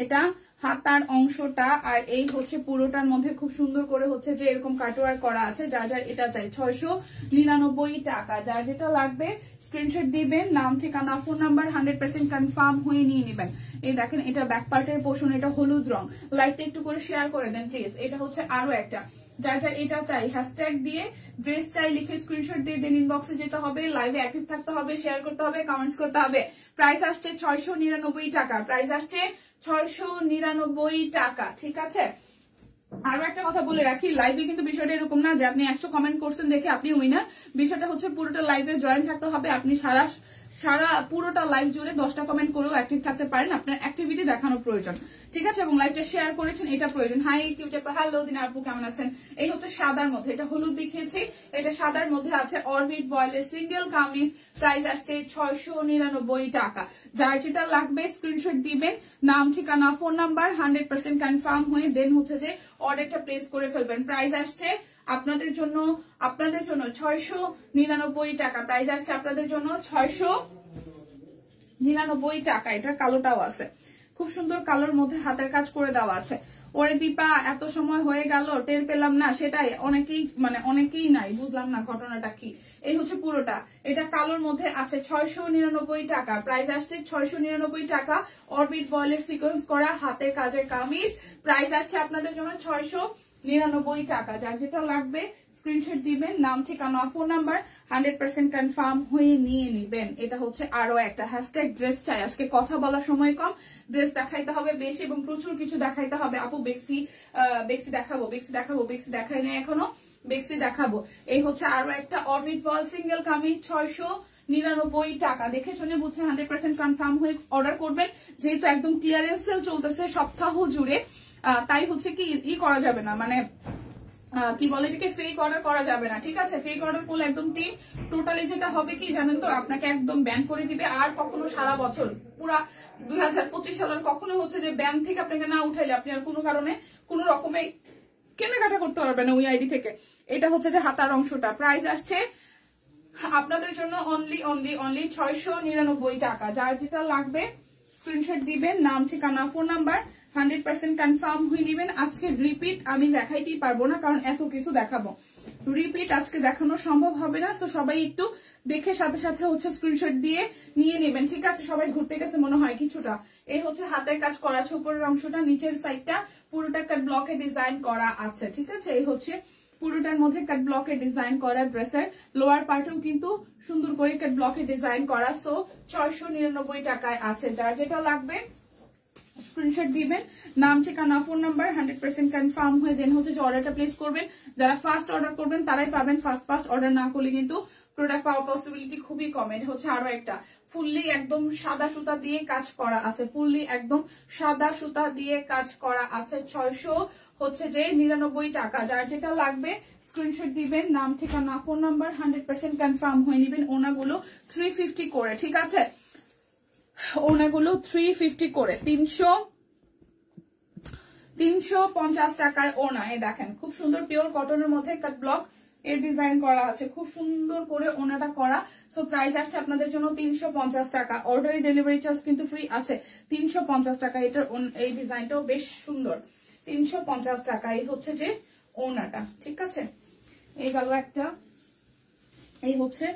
এটা হাতার অংশটা, আর এই হচ্ছে পুরোটার মধ্যে খুব সুন্দর করে হচ্ছে যে এরকম কাটওয়ার্ক করা আছে। যার যার এটা চাই 699 টাকা। যার যেটা লাগবে স্ক্রিনশট দিবেন, নাম ঠিকানা ফোন নাম্বার 100% কনফার্ম হয়ে নিয়ে নেবেন। এই দেখেন এটা ব্যাক পার্টের পোর্শন, এটা হলুদ রং। লাইটটা একটু করে শেয়ার করে দেন প্লিজ। এটা হচ্ছে আরো একটা, যার যার এটা চাই হ্যাশট্যাগ দিয়ে ড্রেস চাই লিখে স্ক্রিনশট দিয়ে দেন, ইনবক্সে যেতে হবে, লাইভে অ্যাক্টিভ থাকতে হবে, শেয়ার করতে হবে, কমেন্টস করতে হবে। প্রাইস আসছে 699 টাকা, প্রাইস আসছে 699 টাকা, ঠিক আছে? আরো একটা কথা বলে রাখি, লাইভে কিন্তু বিষয়টা এরকম না যে আপনি 100 কমেন্ট করছেন দেখে আপনি উইনার। বিষয়টা হচ্ছে পুরোটা লাইভে জয়েন থাকতে হবে। আপনি সারা পুরোটা লাইভ জুড়ে 10টা কমেন্ট করেও অ্যাক্টিভ থাকতে পারেন, আপনার অ্যাক্টিভিটি দেখানো প্রয়োজন, ঠিক আছে? এবং লাইভটা শেয়ার করেছেন এটা প্রয়োজন। হাই কিউটেপা, হ্যালো দিনা আপু, কেমন আছেন? এই হচ্ছে সাদার মধ্যে, এটা হলুদ দেখিয়েছি, এটা সাদার মধ্যে আছে অরবিট বয়েলের সিঙ্গেল কামিজ। প্রাইস আসছে 699 টাকা। যার যেটা লাগবে স্ক্রিনশট দিবেন, নাম ঠিকানা ফোন নাম্বার 100% কনফার্ম হয়ে দেন হচ্ছে যে অর্ডারটা প্লেস করে ফেলবেন। প্রাইস আসছে আপনাদের জন্য 699 টাকা, প্রাইস আসছে আপনাদের জন্য 699 টাকা। এটা কালোটাও আছে, খুব সুন্দর কালোর মধ্যে হাতের কাজ করে দেওয়া আছে। ওরে দীপা এত সময় হয়ে গেল টের পেলাম না, সেটাই অনেকেই নাই, বুঝলাম না ঘটনাটা কি। এই হচ্ছে পুরোটা, এটা কালোর মধ্যে আছে 699 টাকা, প্রাইস আসছে 699 টাকা। অরবিট বয়েলের সিকোয়েন্স করা হাতের কাজের কামিজ, প্রাইস আসছে আপনাদের জন্য 699 টাকা। যার যেটা লাগবে স্ক্রিনশট দিবেন, নাম ঠিকানা ফোন নাম্বার 100% কনফার্ম হয়ে নিয়ে নিবেন। এটা হচ্ছে আরো একটা হ্যাশট্যাগ ড্রেস চাই। আজকে কথা বলার সময় কম, ড্রেস দেখাইতে হবে বেশি এবং প্রচুর কিছু দেখাইতে হবে। আপু বেক্সি দেখাবো, বেক্সি দেখাই না এখনো। বেক্সি দেখাবো। এই হচ্ছে আরো একটা অরবিট ওয়াল সিঙ্গেল কামিজ 699 টাকা। দেখে শুনে বুঝে 100% কনফার্ম হয়ে অর্ডার করবেন, যেহেতু একদম ক্লিয়ারেন্স সেল চলতেছে সপ্তাহ জুড়ে, তাই হচ্ছে কি ই করা যাবে না, মানে কি বলে এটাকে ফেক অর্ডার করা যাবে না, ঠিক আছে? ফেক অর্ডার করলে একদম টিম টোটালি যেটা হবে কি জানেন তো, আপনাকে একদম ব্যান করে দিবে। আর কখনো সারা বছর পুরা 2025 সালের কখনো হচ্ছে যে ব্যান থেকে আপনাকে না উঠাইলে আপনি আর কোনো কারণে কোনো রকমে কেনাকাটা করতে পারবেন না ওই আইডি থেকে। এটা হচ্ছে যে হাতার অংশটা, প্রাইস আসছে আপনাদের জন্য অনলি 699 টাকা। যার যেটা লাগবে স্ক্রিনশট দিবেন, নাম ঠিকানা ফোন নাম্বার 100% কনফার্ম হয়ে নেবেন। আজকে রিপিট আমি দেখাইতেই পারবো না, কারণ এত কিছু দেখাবো, রিপিট আজকে দেখানো সম্ভব হবে না। তো সবাই একটু দেখে সাথে সাথে হচ্ছে স্ক্রিনশট দিয়ে নিয়ে নেবেন, ঠিক আছে? সবাই ঘুরতে গেছে মনে হয় কিছুটা। এই হচ্ছে হাতের কাজ করা আছে, উপরের অংশটা, নিচের সাইডটা পুরোটা কাট ব্লকে ডিজাইন করা আছে, ঠিক আছে? এই হচ্ছে পুরোটার মধ্যে কাট ব্লকে ডিজাইন করা ড্রেসের লোয়ার পার্টেও কিন্তু সুন্দর করে কাট ব্লকে ডিজাইন করা। সো 699 টাকায় আছে। যার যেটা লাগবে স্ক্রিনশট দিবেন, নাম ঠিকানা ফোন নাম্বার 100% কনফার্ম হয়ে দেন হচ্ছে যে অর্ডারটা প্লেস করবেন। যারা ফার্স্ট অর্ডার করবেন তারাই পাবেন, ফার্স্ট অর্ডার না করলে কিন্তু প্রোডাক্ট পাওয়ার পসিবিলিটি খুবই কম। এটা হচ্ছে আরো একটা ফুললি একদম সাদা সুতা দিয়ে কাজ করা আছে, ফুললি একদম সাদা সুতা দিয়ে কাজ করা আছে। 699 টাকা। যার যেটা লাগবে স্ক্রিনশট দিবেন, নাম ঠিকানা ফোন নাম্বার 100% কনফার্ম হয়ে নেবেন। ওনাগুলো 350 করে, ঠিক আছে? ওনাগুলো 350 করে, 350 টাকায় ওনা। এই দেখেন খুব সুন্দর পিওর কটনের মধ্যে কাট ব্লক এর ডিজাইন করা আছে, খুব সুন্দর করে ওনাটা করা। সো প্রাইস আসছে আপনাদের জন্য 350 টাকা। অর্ডারি ডেলিভারি চার্জ কিন্তু ফ্রি আছে। 350 টাকা। এটার এই ডিজাইনটাও বেশ সুন্দর। 350 টাকা। এই হচ্ছে যে ওনাটা, ঠিক আছে? এই গেল একটা, এই হচ্ছে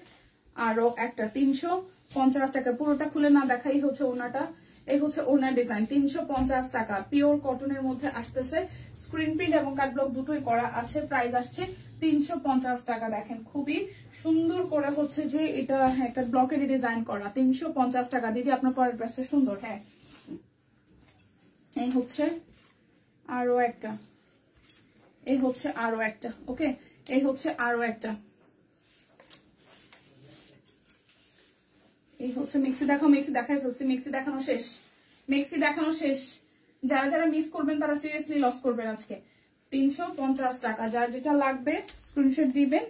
আরো একটা 350 টাকা। পুরোটা খুলে না দেখাই হচ্ছে ওনাটা। এই হচ্ছে ওনার ডিজাইন, 350 টাকা। পিওর কটনের মধ্যে আসতেছে, স্ক্রিন প্রিন্ট এবং কাট ব্লক দুটোই করা আছে। প্রাইস আসছে 350 টাকা। দেখেন খুবই সুন্দর করে হচ্ছে যে এটা একটা ব্লকের ডিজাইন করা, 350 টাকা। দিদি আপনার পরের ড্রেসটা সুন্দর। হ্যাঁ, এই হচ্ছে আরো একটা, এই হচ্ছে আরো একটা, ওকে? এই হচ্ছে আরো একটা, এই হচ্ছে মিক্সি দেখাও। মিক্সি দেখাই ফেলছি, মিক্সি দেখানো শেষ, মিক্সি দেখানো শেষ। যারা যারা মিস করবেন তারা সিরিয়াসলি লস করবেন আজকে। 350 টাকা। যার যেটা লাগবে স্ক্রিনশট দিবেন,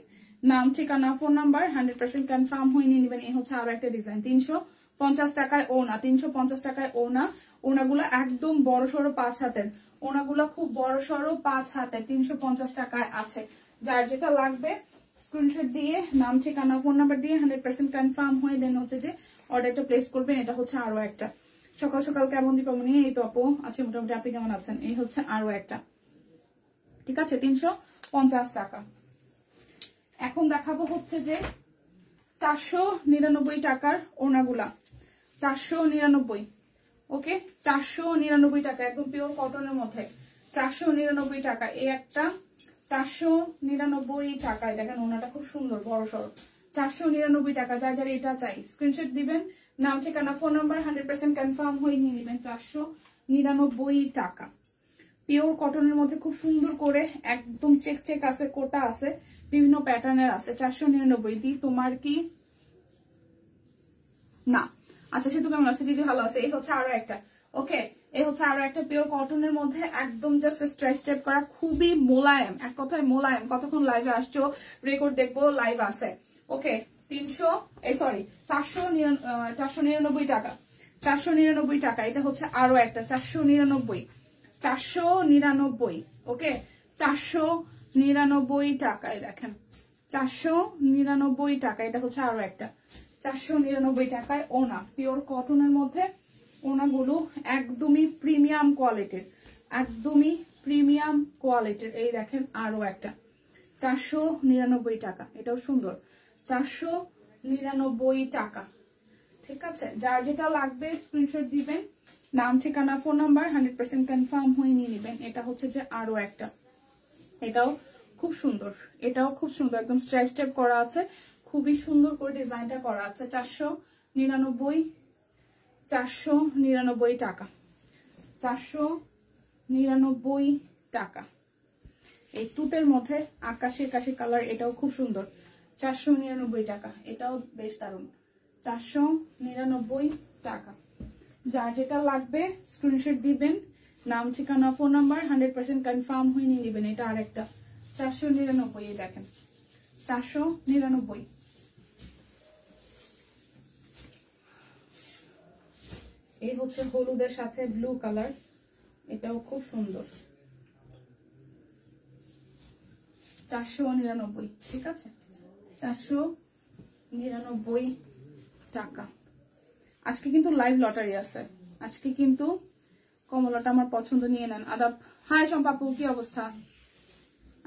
নাম ঠিকানা ফোন নাম্বার 100% কনফার্ম হয়ে নিয়ে নেবেন। এই হচ্ছে আরো একটা ডিজাইন, 350 টাকায় ওনা। 350 টাকায় ওনা। ওনাগুলো একদম বড় সড়ো 5 হাতের, ওনাগুলো খুব বড় সড়ো 5 হাতের, 350 টাকায় আছে। যার যেটা লাগবে স্ক্রিনশট দিয়ে নাম ঠিকানা ফোন নাম্বার দিয়ে 100% কনফার্ম হয়ে দেন হচ্ছে যে অর্ডারটা প্লেস করবেন। এটা হচ্ছে আরো একটা। সকাল সকাল কেমন দীপামনি? এই তো আপু আছে মোটামুটি, আপনি কেমন আছেন? এই হচ্ছে আরো একটা, ঠিক আছে? 350 টাকা। এখন দেখাবো হচ্ছে যে 499 টাকার ওনাগুলা, 499, ওকে? 499 টাকা, একদম পিওর কটনের মধ্যে 499 টাকা। এই একটা 499 টাকায়। দেখেন ওনাটা খুব সুন্দর বড় সড়ো, 499 টাকা। যার যার এটা চাই স্ক্রিনশট দিবেন, নাম ঠিকানা ফোন নাম্বার 100% কনফার্ম হয়ে নিয়ে নেবেন। 499 টাকা। পিওর কটনের মধ্যে খুব সুন্দর করে একদম চেক চেক আছে, কোটা আছে, বিভিন্ন প্যাটার্নের আছে। 499 দি। তোমার কি না? আচ্ছা, সে তো কেমন আছে? দিদি ভালো আছে। এই হচ্ছে আরো একটা, ওকে? এই হচ্ছে আরো একটা পিওর কটনের মধ্যে একদম জাস্ট স্ট্রেচ টাইপ করা, খুবই মোলায়েম, এক কথায় মোলায়েম। কতক্ষণ লাইভে আসছো? রেকর্ড দেখবো, লাইভ আছে, ওকে? 499 টাকা। 499 টাকা। এটা হচ্ছে আরো একটা 499, ওকে? 499 টাকায়। দেখেন 499 টাকা। এটা হচ্ছে আরো একটা 499 টাকায় ওনা, পিওর কটনের মধ্যে। ওনাগুলো একদমই প্রিমিয়াম কোয়ালিটির, একদমই প্রিমিয়াম কোয়ালিটির। এই দেখেন আরো একটা 499 টাকা। এটাও সুন্দর, 499 টাকা, ঠিক আছে? যার যেটা লাগবে স্ক্রিনশট দিবেন, নাম ঠিকানা ফোন নাম্বার 100% কনফার্ম হয়ে নিয়ে নেবেন। এটা হচ্ছে যে আরো একটা, এটাও খুব সুন্দর, এটাও খুব সুন্দর, একদম স্ট্রাইপ স্টেপ করা আছে, খুবই সুন্দর করে ডিজাইনটা করা আছে। 499 টাকা, 499 টাকা। এই তুতের মধ্যে আকাশি আকাশি কালার, এটাও খুব সুন্দর, 499 টাকা। এটাও বেশ দারুণ, 499 টাকা। যার যেটা লাগবে স্ক্রিনশট দিবেন, নাম ঠিকানা ফোন নাম্বার 100% কনফার্ম হয়ে নিয়ে নেবেন। এটা আরেকটা 499, দেখেন 499। এই হচ্ছে হলুদের সাথে ব্লু কালার, এটাও খুব সুন্দর, 499, ঠিক আছে, 499 টাকা। আজকে কিন্তু লাইভ লটারি আছে, আজকে কিন্তু কমলাটা আমার পছন্দ, নিয়ে নেন। আদাব, হাই সম্পাপু, কি অবস্থা?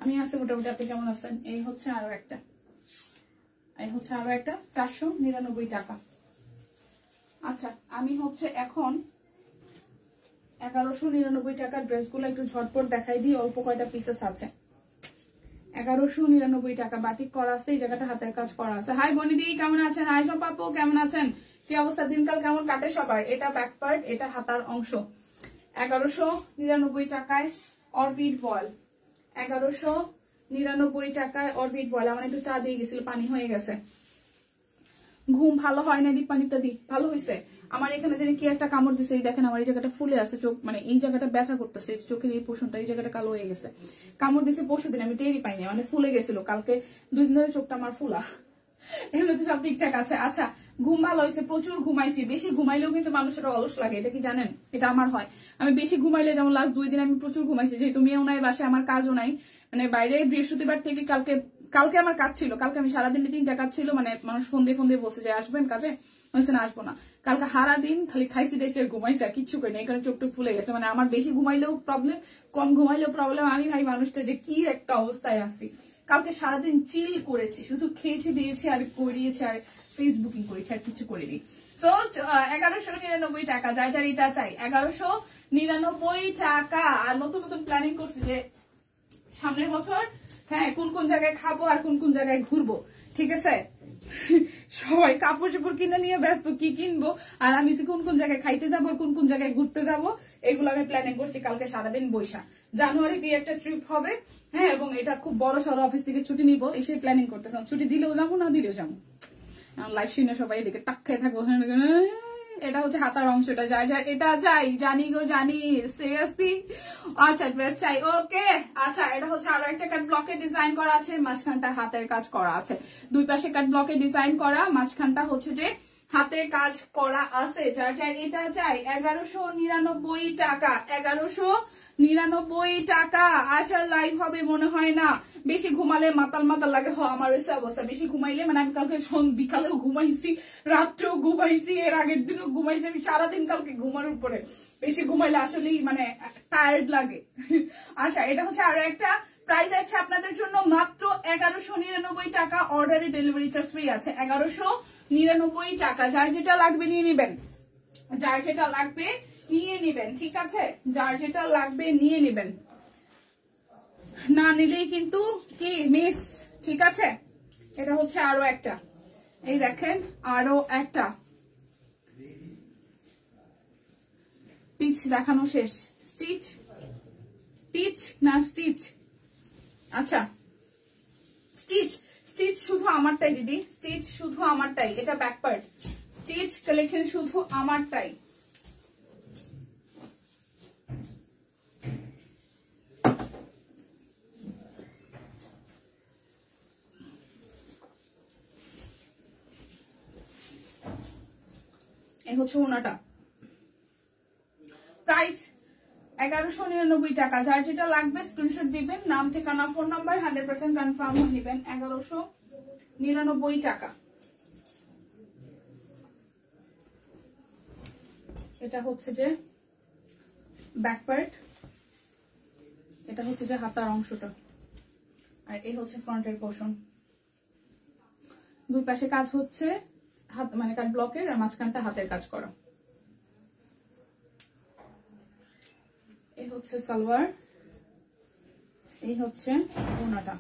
আমি আছি মোটামুটি, আপনি কেমন আছেন? এই হচ্ছে আরো একটা, 499 টাকা। আচ্ছা, আমি হচ্ছে এখন 1199 টাকার ড্রেসগুলো একটু ঝটপট দেখাই দিই, অল্প কয়টা পিসেস আছে। 1199 টাকা, বাটিক করা আছে, এই জায়গাটা হাতের কাজ করা আছে। হাই বনিদি, কেমন আছেন? হাই সব আপু, কেমন আছেন? কি অবস্থা, দিনকাল কেমন কাটে সবার? এটা ব্যাক পার্ট, এটা হাতার অংশ। 1199 টাকায় অরবিট বল, 1199 টাকায় অরবিট বল। আমার একটু চা দিয়ে গেছিল, পানি হয়ে গেছে। ঘুম ভালো হয় না, দিক পানিটা দিক ভালো হয়েছে। আমার এখানে জানি কি একটা কামড় দিছে, এই দেখেন আমার এই জায়গাটা ফুলে আছে, চোখ মানে এই জায়গাটা ব্যথা করতেছে, চোখের এই পোর্শনটা, এই জায়গাটা কালো হয়ে গেছে। কামড় দিছে পরশুদিন, আমি টেরই পাইনি, মানে ফুলে গেছিল। কালকে 2 দিন ধরে চোখটা আমার ফুলা, এমনিতে সব ঠিকঠাক আছে। আচ্ছা, ঘুম ভালো হয়েছে, প্রচুর ঘুমাইছি। বেশি ঘুমাইলেও কিন্তু মানুষের অলস লাগে, এটা কি জানেন? এটা আমার হয়, আমি বেশি ঘুমাইলে, যেমন লাস্ট 2 দিন আমি প্রচুর ঘুমাইছি, যেহেতু মেয়েও নাই বাসায়, আমার কাজও নাই, মানে বাইরে বৃহস্পতিবার থেকে কালকে আমার কাজ ছিল, কালকে আমি সারাদিনে 3টা কাজ ছিল, মানে মানুষ ফোন দিয়ে বসে যায় আসবেন কাজে, হয়েছে না আসবো না। কালকে সারা দিন খালি খাইছি দাইছি আর ঘুমাইছি, আর কিচ্ছু করি না, এই কারণে চোখটুক ফুলে গেছে। মানে আমার বেশি ঘুমাইলেও প্রবলেম, কম ঘুমাইলেও প্রবলেম। আমি ভাই মানুষটা যে কি একটা অবস্থায় আছি। কালকে সারাদিন চিল করেছি, শুধু খেয়েছি দিয়েছি আর করিয়েছি আর ফেসবুকিং করেছি, আর কিছু করিনি। সো 1199 টাকা, যার যার এটা চাই 1199 টাকা। আর নতুন নতুন প্ল্যানিং করছি যে সামনের বছর, হ্যাঁ, কোন কোন জায়গায় খাবো আর কোন কোন জায়গায় ঘুরবো, ঠিক আছে? সবাই কাপড় চোপড় কিনে নিয়ে ব্যস্ত, কি কিনবো, আর আমি কোন কোন জায়গায় খাইতে যাবো আর কোন কোন জায়গায় ঘুরতে যাবো, এগুলো আমি প্ল্যানিং করছি। কালকে সারাদিন বৈশা, জানুয়ারিতে একটা ট্রিপ হবে, হ্যাঁ, এবং এটা খুব বড় সড়ো, অফিস থেকে ছুটি নিব, এসে প্ল্যানিং করতেছি। ছুটি দিলেও যাবো, না দিলেও যাবো। লাইভ শুনে সবাই এদিকে টাক খেয়ে থাকবো। এটা হচ্ছে হাতার অংশটা, যার যার এটা চাই, জানি গো জানি, সিরিয়াসলি। আচ্ছা, ড্রেস চাই, ওকে। আচ্ছা, এটা হচ্ছে আরো একটা কাট ব্লকে ডিজাইন করা আছে, মাঝখানটা হাতের কাজ করা আছে, 2 পাশে কাট ব্লকে ডিজাইন করা, মাঝখানটা হচ্ছে যে হাতের কাজ করা আছে। যার যার এটা চাই 1199 টাকা, 1199 টাকা। আসার লাইভ হবে মনে হয় না, বেশি ঘুমালে মাতাল মাতাল লাগে। আমার হয়েছে অবস্থা, বেশি ঘুমাইলে, মানে আমি কালকে বিকালেও ঘুমাইছি, রাত্রেও ঘুমাইছি, এর আগের দিনও ঘুমাইছি, আমি সারাদিন কালকে ঘুমার উপরে। বেশি ঘুমাইলে আসলেই মানে টায়ার্ড লাগে। আচ্ছা, এটা হচ্ছে আরো একটা প্রাইস আসছে আপনাদের জন্য মাত্র 1199 টাকা, অর্ডারে ডেলিভারি চার্জ ফ্রি আছে। 1199 টাকা, যার যেটা লাগবে নিয়ে নেবেন, যার যেটা লাগবে নিয়ে নেবেন, ঠিক আছে? যার যেটা লাগবে নিয়ে নেবেন, না নিলেই কিন্তু কি মিস, ঠিক আছে? এটা হচ্ছে আরো একটা, এই দেখেন আরো একটা পিচ দেখানো শেষ। স্টিচ, পিচ না স্টিচ? আচ্ছা, স্টিচ, স্টিচ শুধু আমারটাই দিদি, স্টিচ শুধু আমারটাই। এটা ব্যাক পার্ট, স্টিচ কালেকশন শুধু আমারটাই। এই হচ্ছে ওনাটা, প্রাইস 1199 টাকা। যার যেটা লাগবে স্ক্রিনশট দিবেন, নাম ঠিকানা ফোন নাম্বার 100% কনফার্ম হয়ে নেবেন। 1199 টাকা। এটা হচ্ছে যে ব্যাক পার্ট, এটা হচ্ছে যে হাতার অংশটা, আর এই হচ্ছে ফ্রন্টের পোর্শন। 2 পাশে কাজ হচ্ছে হাত, মানে কাট ব্লকের, আর মাঝখানটা হাতের কাজ করা। এই হচ্ছে সালোয়ার, এই হচ্ছে ওনাটা।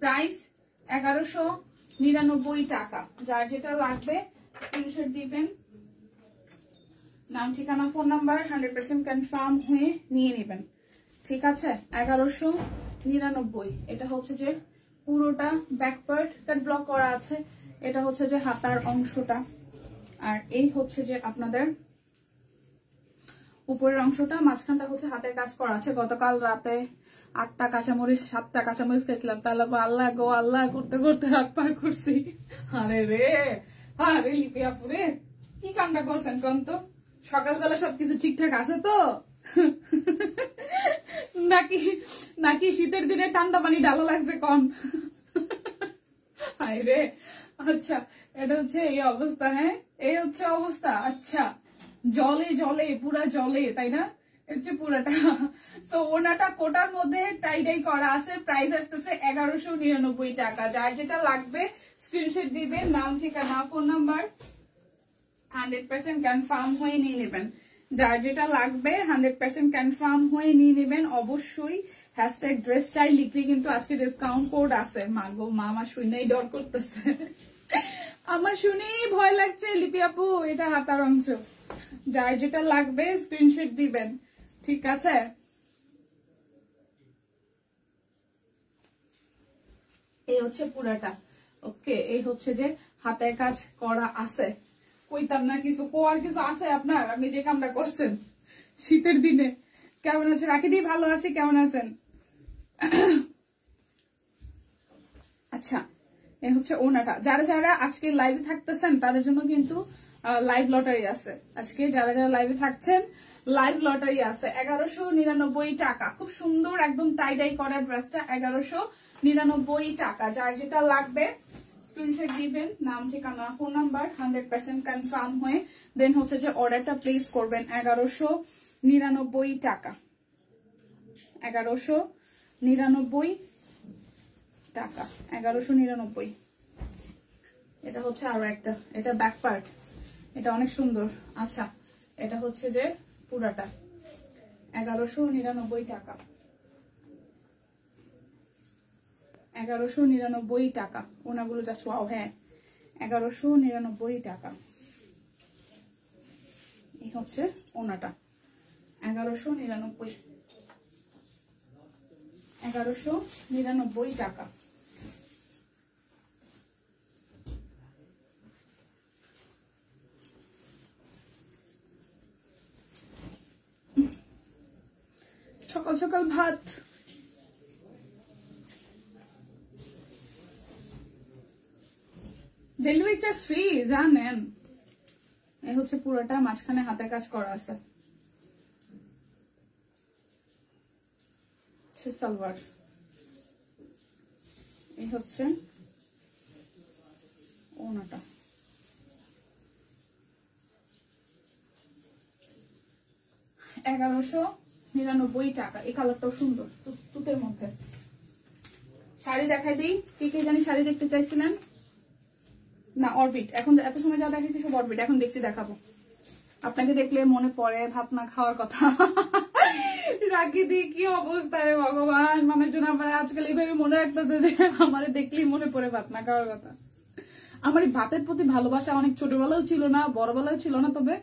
প্রাইস 1199 টাকা। যার যেটা লাগবে স্ক্রিনশট দিবেন, নাম ঠিকানা ফোন নাম্বার 100% কনফার্ম হয়ে নিয়ে নেবেন। ঠিক আছে 1199। এটা হচ্ছে যে পুরোটা ব্যাক পার্ট কাট ব্লক করা আছে, এটা হচ্ছে যে হাতার অংশটা, আর এই হচ্ছে যে আপনাদের উপরের অংশটা, মাঝখানটা হচ্ছে হাতের কাজ করা আছে। গতকাল রাতে 8টা কাঁচামরিচ 7টা কাঁচামরিচ খেয়েছিলাম, তাহলে আল্লাহ গো আল্লাহ করতে করতে হাত পার করছি। আরে রে আরে লিপি আপুরে কি কামটা করছেন কোন তো? সকালবেলা সবকিছু ঠিকঠাক আছে তো? নাকি নাকি শীতের দিনে ঠান্ডা পানি ডালা লাগছে কন? হায় রে, আচ্ছা এটা হচ্ছে এই অবস্থা। হ্যাঁ এই হচ্ছে অবস্থা। আচ্ছা জলে জলে পুরা জলে, তাই না? হচ্ছে পুরাটা। তো ওনাটা কোটার মধ্যে টাই করা আছে। প্রাইস আসতেছে 1199 টাকা। যার যেটা লাগবে স্ক্রিনশট দিবেন, নাম ঠিকানা ফোন নাম্বার 100% কনফার্ম হয়ে নিয়ে নেবেন। যার যেটা লাগবে 100% কনফার্ম হয়ে নিয়ে নেবেন। অবশ্যই হ্যাশট্যাগ ড্রেস চাই লিখলে কিন্তু আজকে ডিসকাউন্ট কোড আছে। মা গো মা, আমার শুনেই ডর করতেছে, আমার শুনেই ভয় লাগছে। লিপি আপু এটা হাতার অংশ, যার যেটা লাগবে স্ক্রিনশট দিবেন, ঠিক আছে? এই হচ্ছে পুরাটা। ওকে, এই হচ্ছে যে হাতের কাজ করা আছে। কইতাম না কিছু, কোয়ার কিছু আছে আপনার? আপনি যে কামটা করছেন শীতের দিনে। কেমন আছেন? রাখি দিই, ভালো আছি, কেমন আছেন? আচ্ছা এই হচ্ছে ওনাটা। যারা যারা আজকে লাইভে থাকতেছেন তাদের জন্য কিন্তু লাইভ লটারি আছে আজকে। যারা যারা লাইভে থাকছেন লাইভ লটারি আছে। 1199 টাকা। খুব সুন্দর একদম টাই ডাই করা ড্রেসটা 1199 টাকা। যার যেটা লাগবে স্ক্রিনশট দিবেন, নাম ঠিকানা ফোন নাম্বার 100% কনফার্ম হয়ে দেন হচ্ছে যে অর্ডারটা প্লেস করবেন। 1199 টাকা। 1199 টাকা। 1199। এটা হচ্ছে আরো একটা, এটা ব্যাক পার্ট, এটা অনেক সুন্দর। আচ্ছা এটা হচ্ছে যে পুরাটা 1199 টাকা। 1199 টাকা। ওনাগুলো জাস্ট ওয়াও। হ্যাঁ 1199 টাকা। এই হচ্ছে ওনাটা 1199। 1199 টাকা। সকাল সকাল ভাত। ডেলিভারি চার্জ ফ্রি, জানেন? এই হচ্ছে পুরোটা, মাঝখানে হাতের কাজ করা আছে। সালোয়ার, এই হচ্ছে ওনাটা। 1199 টাকা। এই কালারটাও সুন্দর, তুতের মধ্যে। শাড়ি দেখাই দিই, কে জানি শাড়ি দেখতে চাইছিলেন না? অরবিট। এখন এত সময় যা দেখেছি সব অরবিট। এখন দেখছি, দেখাবো। আপনাকে দেখলে মনে পড়ে ভাত না খাওয়ার কথা। রাখি দি কি অবস্থা রে ভগবান, মানে জন্য আমার আজকাল এইভাবে মনে রাখতেছে যে আমার দেখলেই মনে পড়ে ভাত না খাওয়ার কথা। আমার এই ভাতের প্রতি ভালোবাসা অনেক ছোটবেলাও ছিল না, বড়বেলাও ছিল না, তবে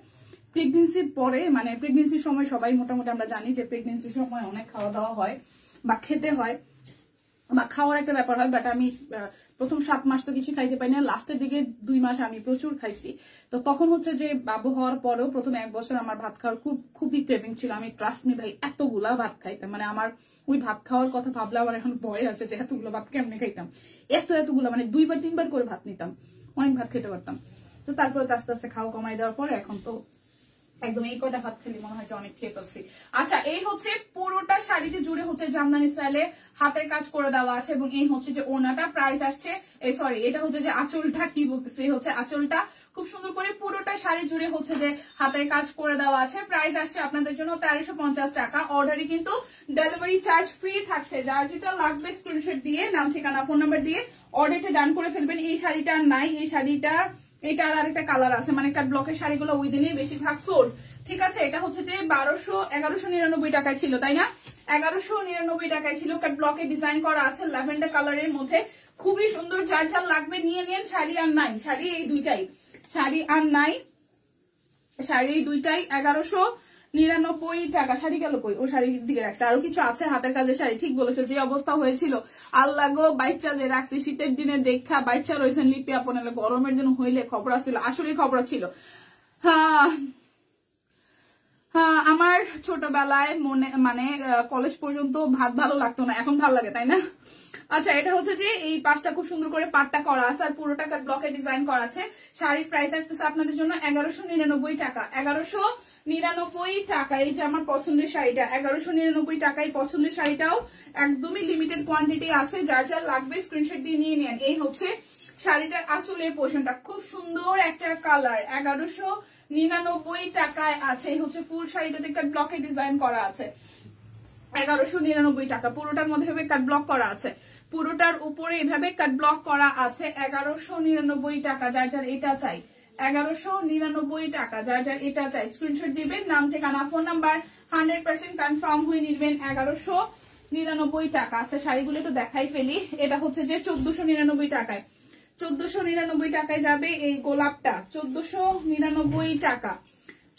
প্রেগনেন্সির পরে, মানে প্রেগনেন্সির সময় সবাই মোটামুটি আমরা জানি যে প্রেগনেন্সির সময় অনেক খাওয়া দাওয়া হয় বা খেতে হয় বা খাওয়ার একটা ব্যাপার হয়। বাট আমি প্রথম 7 মাস তো কিছু খাইতে পারি না, লাস্টের দিকে 2 মাস আমি প্রচুর খাইছি। তো তখন হচ্ছে যে বাবু হওয়ার পরেও প্রথম 1 বছর আমার ভাত খাওয়ার খুবই ক্রেভিং ছিল। আমি ট্রাস্ট মি ভাই এতগুলা ভাত খাইতাম, মানে আমার ওই ভাত খাওয়ার কথা ভাবলে আমার এখন ভয় আসে যে এতগুলো ভাত কেমনে খাইতাম। এতগুলো মানে 2বার 3বার করে ভাত নিতাম, অনেক ভাত খেতে পারতাম। তো তারপরে আস্তে আস্তে খাওয়া কমাই দেওয়ার পরে এখন তো একদম এই কটা ভাত খেলে মনে হয় যে অনেক খেয়ে ফেলছি। আচ্ছা এই হচ্ছে পুরোটা শাড়িতে জুড়ে হচ্ছে জামদানি স্টাইলে হাতের কাজ করে দেওয়া আছে এবং এই হচ্ছে যে ওনাটা। প্রাইস আসছে, এই সরি এটা হচ্ছে যে আঁচলটা, কি বলতেছে, এই হচ্ছে আঁচলটা। খুব সুন্দর করে পুরোটা শাড়ি জুড়ে হচ্ছে যে হাতের কাজ করে দেওয়া আছে। প্রাইস আসছে আপনাদের জন্য 1350 টাকা। অর্ডারে কিন্তু ডেলিভারি চার্জ ফ্রি থাকছে। যার যেটা লাগবে স্ক্রিনশট দিয়ে নাম ঠিকানা ফোন নাম্বার দিয়ে অর্ডারটা ডান করে ফেলবেন। এই শাড়িটা নাই, এই শাড়িটা, এটা আর একটা কালার আছে, মানে কাট ব্লকের শাড়িগুলো ওই দিনই বেশিরভাগ সোল্ড। ঠিক আছে, এটা হচ্ছে যে 1199 টাকায় ছিল, তাই না? 1199 টাকায় ছিল। কাট ব্লকে ডিজাইন করা আছে ল্যাভেন্ডার কালারের মধ্যে, খুবই সুন্দর। যার যার লাগবে নিয়ে নেন। শাড়ি আর নাই, শাড়ি এই দুইটাই, শাড়ি আর নাই, শাড়ি এই দুইটাই। 99 টাকা। শাড়ি গেল কই? ও শাড়ির দিকে রাখছে, আরো কিছু আছে হাতের কাজের শাড়ি। ঠিক বলেছো, যে অবস্থা হয়েছিল আল্লাহ গো, বাচ্চা যে রাখছে শীতের দিনে দেখা বাচ্চা রয়েছেন লিপি আপন, গরমের দিন হইলে খবর ছিল, আসলেই খবর ছিল। হ্যাঁ হ্যাঁ, আমার ছোটবেলায় মানে কলেজ পর্যন্ত ভাত ভালো লাগতো না, এখন ভালো লাগে, তাই না? আচ্ছা, এটা হচ্ছে যে এই পাঁচটা খুব সুন্দর করে পাটটা করা আছে আর পুরোটা ব্লকে ডিজাইন করা আছে। শাড়ির প্রাইস আসতেছে আপনাদের জন্য 1199 টাকা। 1199 টাকা। এই যে আমার পছন্দের শাড়িটা 1199 টাকায়। পছন্দের শাড়িটাও একদমই লিমিটেড কোয়ান্টিটি আছে, যার যার লাগবে স্ক্রিনশট দিয়ে নিয়ে নেন। এই হচ্ছে শাড়িটার আঁচলের পোর্শনটা, খুব সুন্দর একটা কালার, 1199 টাকায় আছে। এই হচ্ছে ফুল শাড়িটাতে একটা ব্লকে ডিজাইন করা আছে, 1199 টাকা। পুরোটার মধ্যে এভাবে কাট ব্লক করা আছে, পুরোটার উপরে এভাবে কাট ব্লক করা আছে, 1199 টাকা। যার যার এটা চাই 1199 টাকা, যার যার এটা চাই স্ক্রিনশট দিবেন, নাম ঠিকানা ফোন নাম্বার 100% কনফার্ম হয়ে নিবেন। 1199 টাকা। আচ্ছা, শাড়িগুলো একটু দেখাই ফেলি। এটা হচ্ছে যে 1499 টাকায়, 1499 টাকায় যাবে এই গোলাপটা, 1499 টাকা,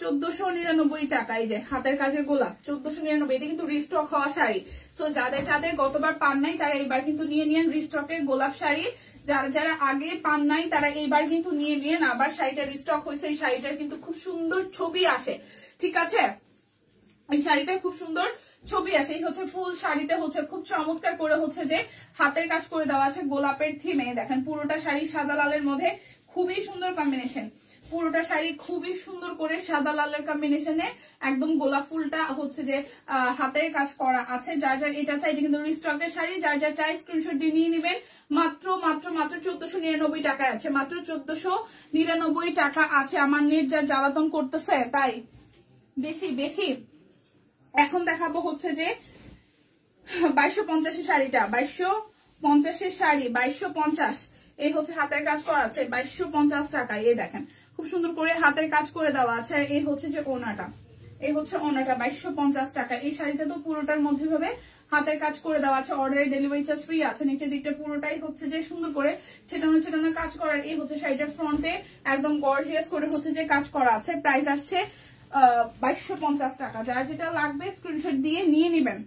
1499 টাকা। এই যে হাতের কাজের গোলাপ 1499। এটা কিন্তু রিস্টক হওয়া শাড়ি, তো যাদের যাদের গতবার পান নাই তারা এইবার কিন্তু নিয়ে নিয়েন রিস্টকের গোলাপ শাড়ি। যারা যারা আগে পান নাই তারা এইবার কিন্তু নিয়ে নিয়েন। আবার শাড়িটা রিস্টক হয়েছে, এই শাড়িটার কিন্তু খুব সুন্দর ছবি আসে, ঠিক আছে? এই শাড়িটার খুব সুন্দর ছবি আসে। এই হচ্ছে ফুল শাড়িতে হচ্ছে খুব চমৎকার করে হচ্ছে যে হাতের কাজ করে দেওয়া আছে গোলাপের থিমে। দেখেন পুরোটা শাড়ি সাদা লালের মধ্যে, খুবই সুন্দর কম্বিনেশন। পুরোটা শাড়ি খুবই সুন্দর করে সাদা লালের কম্বিনেশনে একদম গোলাপ ফুলটা হচ্ছে যে হাতের কাজ করা আছে। যার যার এটা চাই, এটা কিন্তু রিস্টকের শাড়ি, যার যার চাই স্ক্রিনশট দিয়ে নিয়ে নেবেন। মাত্র মাত্র মাত্র 1499 টাকায় আছে, মাত্র 1499 টাকা আছে। আমার নেট যা জ্বালাতন করতেছে তাই বেশি বেশি। এখন দেখাবো হচ্ছে যে 2250 শাড়িটা, 2250 শাড়ি, 2250। এই হচ্ছে হাতের কাজ করা আছে 2250 টাকায়। এই দেখেন খুব সুন্দর করে হাতের কাজ করে দেওয়া আছে। আর এই হচ্ছে যে ওনাটা, এই হচ্ছে ওনাটা 2250 টাকা। এই শাড়িটা তো পুরোটার মধ্যে ভাবে হাতের কাজ করে দেওয়া আছে, অর্ডারের ডেলিভারি চার্জ ফ্রি আছে। নিচের দিকটা পুরোটাই হচ্ছে যে সুন্দর করে ছেটানো ছেটানো কাজ করার। এই হচ্ছে শাড়িটার ফ্রন্টে একদম গর্জিয়াস করে হচ্ছে যে কাজ করা আছে। প্রাইস আসছে 2250 টাকা। যার যেটা লাগবে স্ক্রিনশট দিয়ে নিয়ে নিবেন।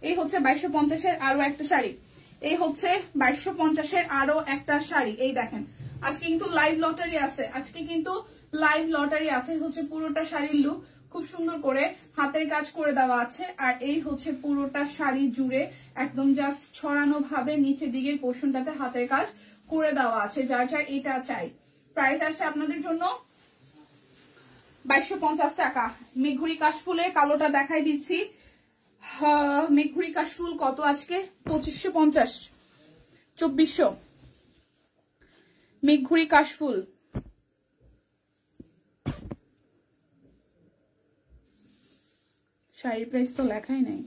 এই হচ্ছে 2250-এর আরো একটা শাড়ি, এই হচ্ছে 2250-এর আরো একটা শাড়ি। এই দেখেন আজকে কিন্তু লাইভ লটারি আছে, আজকে কিন্তু লাইভ লটারি আছে। হচ্ছে পুরোটা শাড়ির লুক, খুব সুন্দর করে হাতের কাজ করে দেওয়া আছে। আর এই হচ্ছে পুরোটা শাড়ি জুড়ে একদম জাস্ট ছড়ানো ভাবে নিচের দিকের পোর্শনটাতে হাতের কাজ করে দেওয়া আছে। যার যার এটা চাই প্রাইস আসছে আপনাদের জন্য 2250 টাকা। মেঘুরি কাশফুলের কালোটা দেখাই দিচ্ছি। মেঘুরি কাশফুল কত আজকে? 2550, 2400। মেঘুরি কাশফুল শাড়ির প্রাইস তো লেখাই নাই।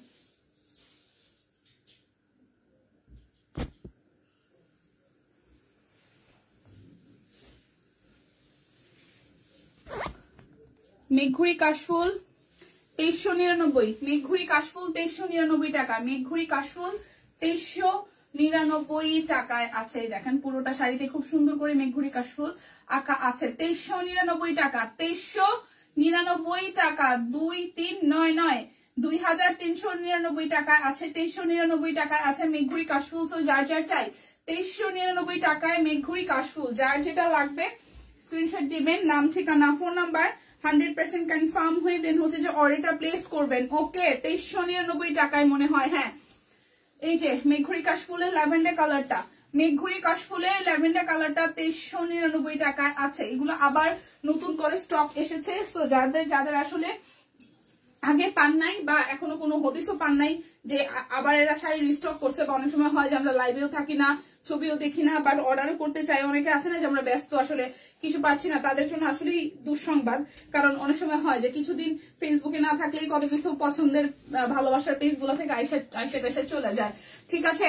মেঘুরি কাশফুল 2399, মেঘুরি কাশফুল 2399 টাকা। মেঘুরি কাশফুল 2399 টাকায় আছে। দেখেন পুরোটা শাড়িতে খুব সুন্দর করে মেঘুরি কাশফুল আঁকা আছে। 2399 টাকা, 2399 টাকা, 2399, 2399 টাকা আছে। 2399 টাকায় আছে মেঘুরি কাশফুল। সো যার যার চাই 2399 টাকায় মেঘুরি কাশফুল। যার যেটা লাগবে স্ক্রিনশট দিবেন, নাম ঠিকানা ফোন নাম্বার 100% কনফার্ম হয়ে দেন হচ্ছে যে অর্ডারটা প্লেস করবেন। ওকে, 2399 টাকায় মনে হয়। হ্যাঁ, এই যে মেঘুরি কাশফুলের ল্যাভেন্ডার কালারটা, মেঘুরি কাশফুলের ল্যাভেন্ডার কালারটা 2399 টাকায় আছে। এগুলো আবার নতুন করে স্টক এসেছে। সো যাদের যাদের আসলে আগে পান নাই বা এখনো কোনো হদিসও পান নাই যে আবার এরা শাড়ি রিস্টক করছে, বা অনেক সময় হয় যে আমরা লাইভেও থাকি না, ছবিও দেখি না, বাট অর্ডারও করতে চাই, অনেকে আছে না যে আমরা ব্যস্ত আসলে কিছু পাচ্ছি না, তাদের জন্য আসলেই দুঃসংবাদ। কারণ অনেক সময় হয় যে কিছুদিন ফেসবুকে না থাকলেই কত কিছু পছন্দের ভালোবাসার পেজ গুলো থেকে আইসা চলে যায়, ঠিক আছে?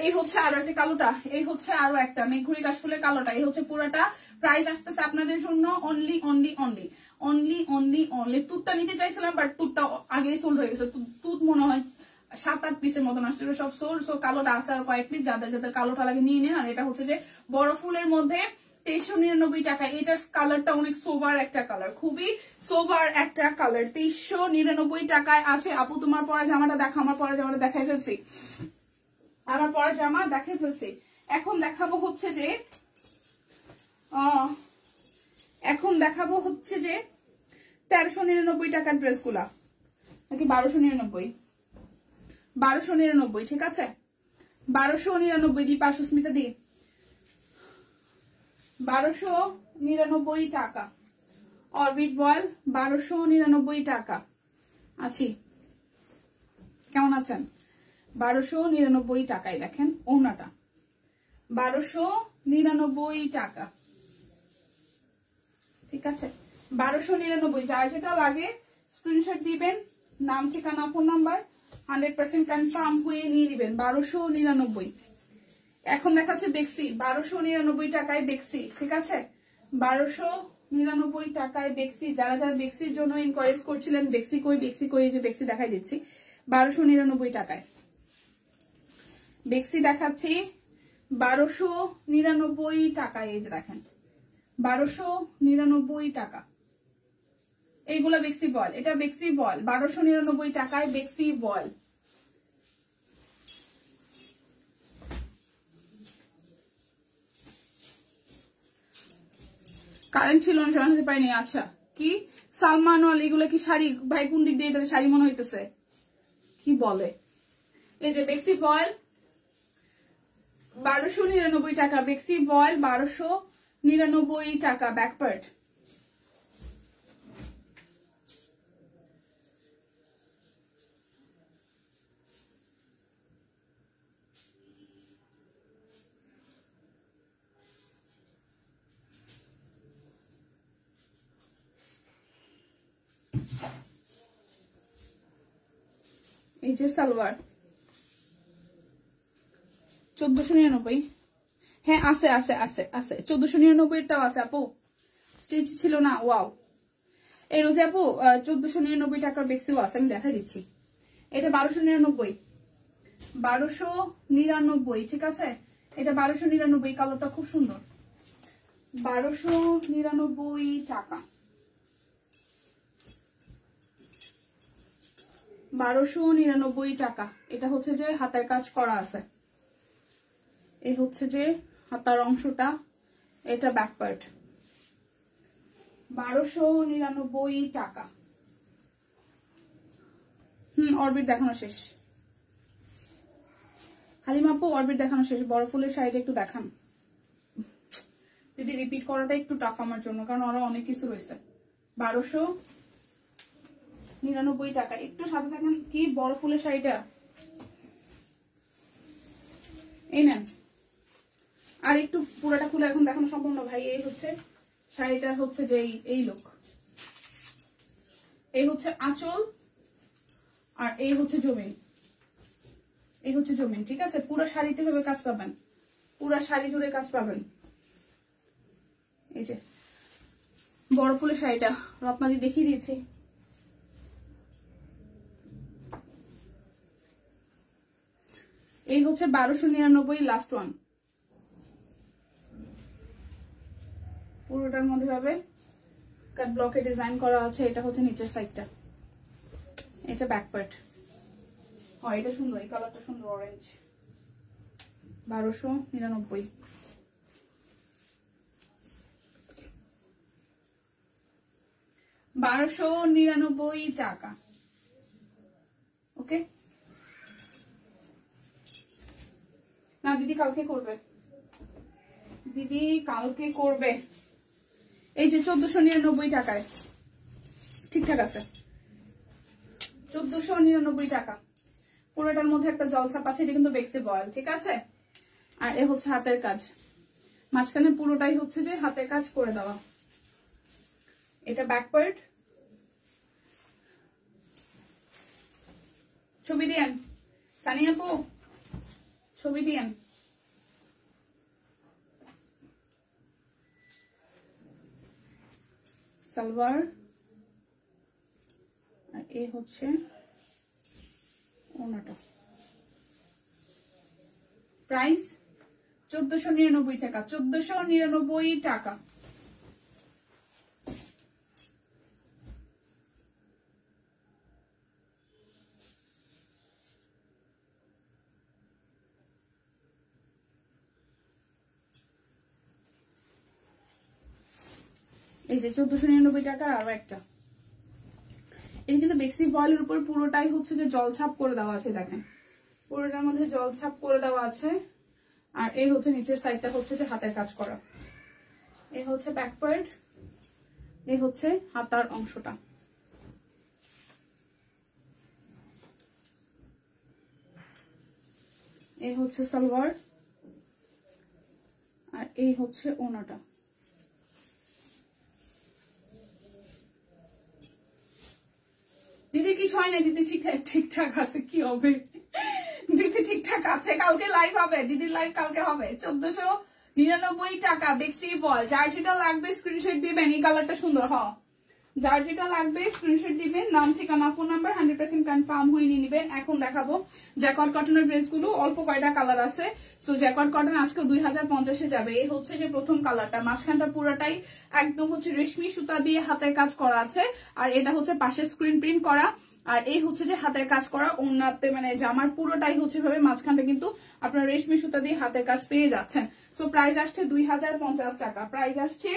এই হচ্ছে আরো একটা কালোটা, এই হচ্ছে আরো একটা মেঘুরি কাশফুলের কালোটা। এই হচ্ছে পুরোটা প্রাইস আসতেছে আপনাদের জন্য only only only only only only. তুতটা নিতে চাইছিলাম বাট তুতটা আগেই সোল্ড হয়ে গেছে। তুত মনে হয় 7-8 পিসের মতন আসছিল, সব সোল্ড। সো কালোটা আছে আর কয়েক পিস, যাদের যাদের কালোটা লাগে নিয়ে নেন। আর এটা হচ্ছে যে বড় ফুলের মধ্যে 2399 টাকা। এটার কালারটা অনেক সোভার একটা কালার, খুবই সোভার একটা কালার। 2399 টাকায় আছে আপু। তোমার পরা জামাটা দেখা, আমার পরা জামাটা দেখাই ফেলছি, আমার পরা জামা দেখাই ফেলছি। এখন দেখাবো হচ্ছে যে 1399 টাকার ড্রেসগুলা, নাকি 1299, 1299, ঠিক আছে 1299 দি পাশুস্মিতা দি 1299 টাকা। অরবিট বয়েল 1299 টাকা। আছি, কেমন আছেন? 1299 টাকায় দেখেন ওনাটা, 1299 টাকা, ঠিক আছে 1299। যার যেটা লাগে স্ক্রিনশট দিবেন, নাম ঠিকানা ফোন নাম্বার 100% কনফার্ম হয়ে নিয়ে নেবেন। 1299। এখন দেখাচ্ছে বেক্সি 1299 টাকায় বেক্সি, ঠিক আছে 1299 টাকায় বেক্সি। যারা যারা বেক্সির জন্য ইনকোয়ারিজ করছিলেন বেক্সি কই বেক্সি কই, যে বেক্সি দেখাই দিচ্ছি 1299 টাকায় বেক্সি দেখাচ্ছি, 1299 টাকায়। এই যে দেখেন 1299 টাকা। এইগুলা বেক্সি বল, এটা বেক্সি বল 1299 টাকায় বেক্সি বল। কারেন্ট ছিল না, সরান হতে পারিনি। আচ্ছা, কি সালমান ওয়াল এগুলো কি শাড়ি? ভাই কোন দিক দিয়ে এটা শাড়ি মনে হইতেছে, কি বলে? এই যে বেক্সি বল 1299 টাকা, বেক্সি বল 1299 টাকা। ব্যাকপার্ট এই যে সালোয়ার 1499। হ্যাঁ আছে আছে আছে আছে, 1499টাও আছে আপু, স্টিচ ছিল না। ওয়াও, এই রোজে আপু 1499 টাকার বেক্সিও আছে, আমি দেখা দিচ্ছি। এটা 1299, 1299, ঠিক আছে এটা 1299। কালারটা খুব সুন্দর, 1299 টাকা, 1299 টাকা। এটা হচ্ছে যে হাতের কাজ করা আছে, এই হচ্ছে যে হাতার অংশটা, এটা ব্যাক পার্ট, 1299 টাকা। অরবিট দেখানো শেষ, হালিমা আপু অরবিট দেখানো শেষ। বড় ফুলের শাড়িটা একটু দেখান দিদি, রিপিট করাটা একটু টাফ আমার জন্য, কারণ ওরা অনেক কিছু রয়েছে। 1299 টাকা, একটু সাথে থাকেন। কি বড় ফুলের শাড়িটা এই নেন, আর একটু পুরাটা খুলে এখন দেখানো সম্ভব না ভাই। এই হচ্ছে শাড়িটা, হচ্ছে যে এই লুক, এই হচ্ছে আঁচল, আর এই হচ্ছে জমিন, এই হচ্ছে জমিন, ঠিক আছে। পুরো শাড়িতে ভাবে কাজ পাবেন, পুরো শাড়ি জুড়ে কাজ পাবেন। এই যে বড় ফুলের শাড়িটা রত্নাদি দেখিয়ে দিয়েছি। এই হচ্ছে 1299 লাস্ট ওয়ান। পুরোটার মধ্যে ভাবে কাট ব্লকে ডিজাইন করা আছে। এটা হচ্ছে নিচের সাইডটা, এটা ব্যাক পার্ট। হয় এটা সুন্দর, এই কালারটা সুন্দর, অরেঞ্জ। 1299, 1299 টাকা। ওকে না দিদি, কালকে করবে দিদি, কালকে করবে। এই যে 1499 টাকায়, ঠিকঠাক আছে 1499 টাকা। পুরোটার মধ্যে একটা জলছাপ আছে, এটা কিন্তু বেক্সি বয়েল, ঠিক আছে। আর এ হচ্ছে হাতের কাজ, মাঝখানে পুরোটাই হচ্ছে যে হাতের কাজ করে দেওয়া। এটা ব্যাক পার্ট। ছবি দিয়েন সানি আপু, ছবি দিয়েন। সালোয়ার, আর এ হচ্ছে ওনাটা। প্রাইস 1499 টাকা, 1499 টাকা। এই যে 1499 টাকার আরো একটা, এটা কিন্তু বেক্সি ফয়েলের উপর পুরোটাই হচ্ছে যে জলছাপ করে দেওয়া আছে, দেখেন পুরোটার মধ্যে জলছাপ করে দেওয়া আছে। আর এই হচ্ছে নিচের সাইডটা হচ্ছে যে হাতের কাজ করা, এই হচ্ছে ব্যাক পার্ট, এই হচ্ছে হাতার অংশটা। এই হচ্ছে সালোয়ার, আর এই হচ্ছে ওনাটা। দিদি কিছু হয় না, দিদি ঠিকঠাক আছে, কি হবে দিদি ঠিকঠাক আছে, কালকে লাইভ হবে, দিদির লাইভ কালকে হবে। 1499 টাকা বেক্সি বল, যার যেটা লাগবে স্ক্রিনশট দিবেন। এই কালারটা সুন্দর, হ যার যেটা লাগবে স্ক্রিনশট দিবেন, নাম ঠিকানা ফোন নাম্বার 100% কনফার্ম হয়ে নিয়ে নিবেন। এখন দেখাবো জ্যাকওয়ার্ড কটনের ড্রেসগুলো, অল্প কয়টা কালার আছে। সো জ্যাকওয়ার্ড কটন আজকে 2050-এ যাবে। এই হচ্ছে যে প্রথম কালারটা, মাঝখানটা পুরোটাই একদম হচ্ছে রেশমি সুতা দিয়ে হাতের কাজ করা আছে, আর এটা হচ্ছে পাশে স্ক্রিন প্রিন্ট করা, আর এই হচ্ছে যে হাতের কাজ করা ওন্নাতে, মানে জামার পুরোটাই হচ্ছে ভাবে মাঝখানটা কিন্তু আপনার রেশমি সুতা দিয়ে হাতের কাজ পেয়ে যাচ্ছেন। সো প্রাইস আসছে 2050 টাকা, প্রাইস আসছে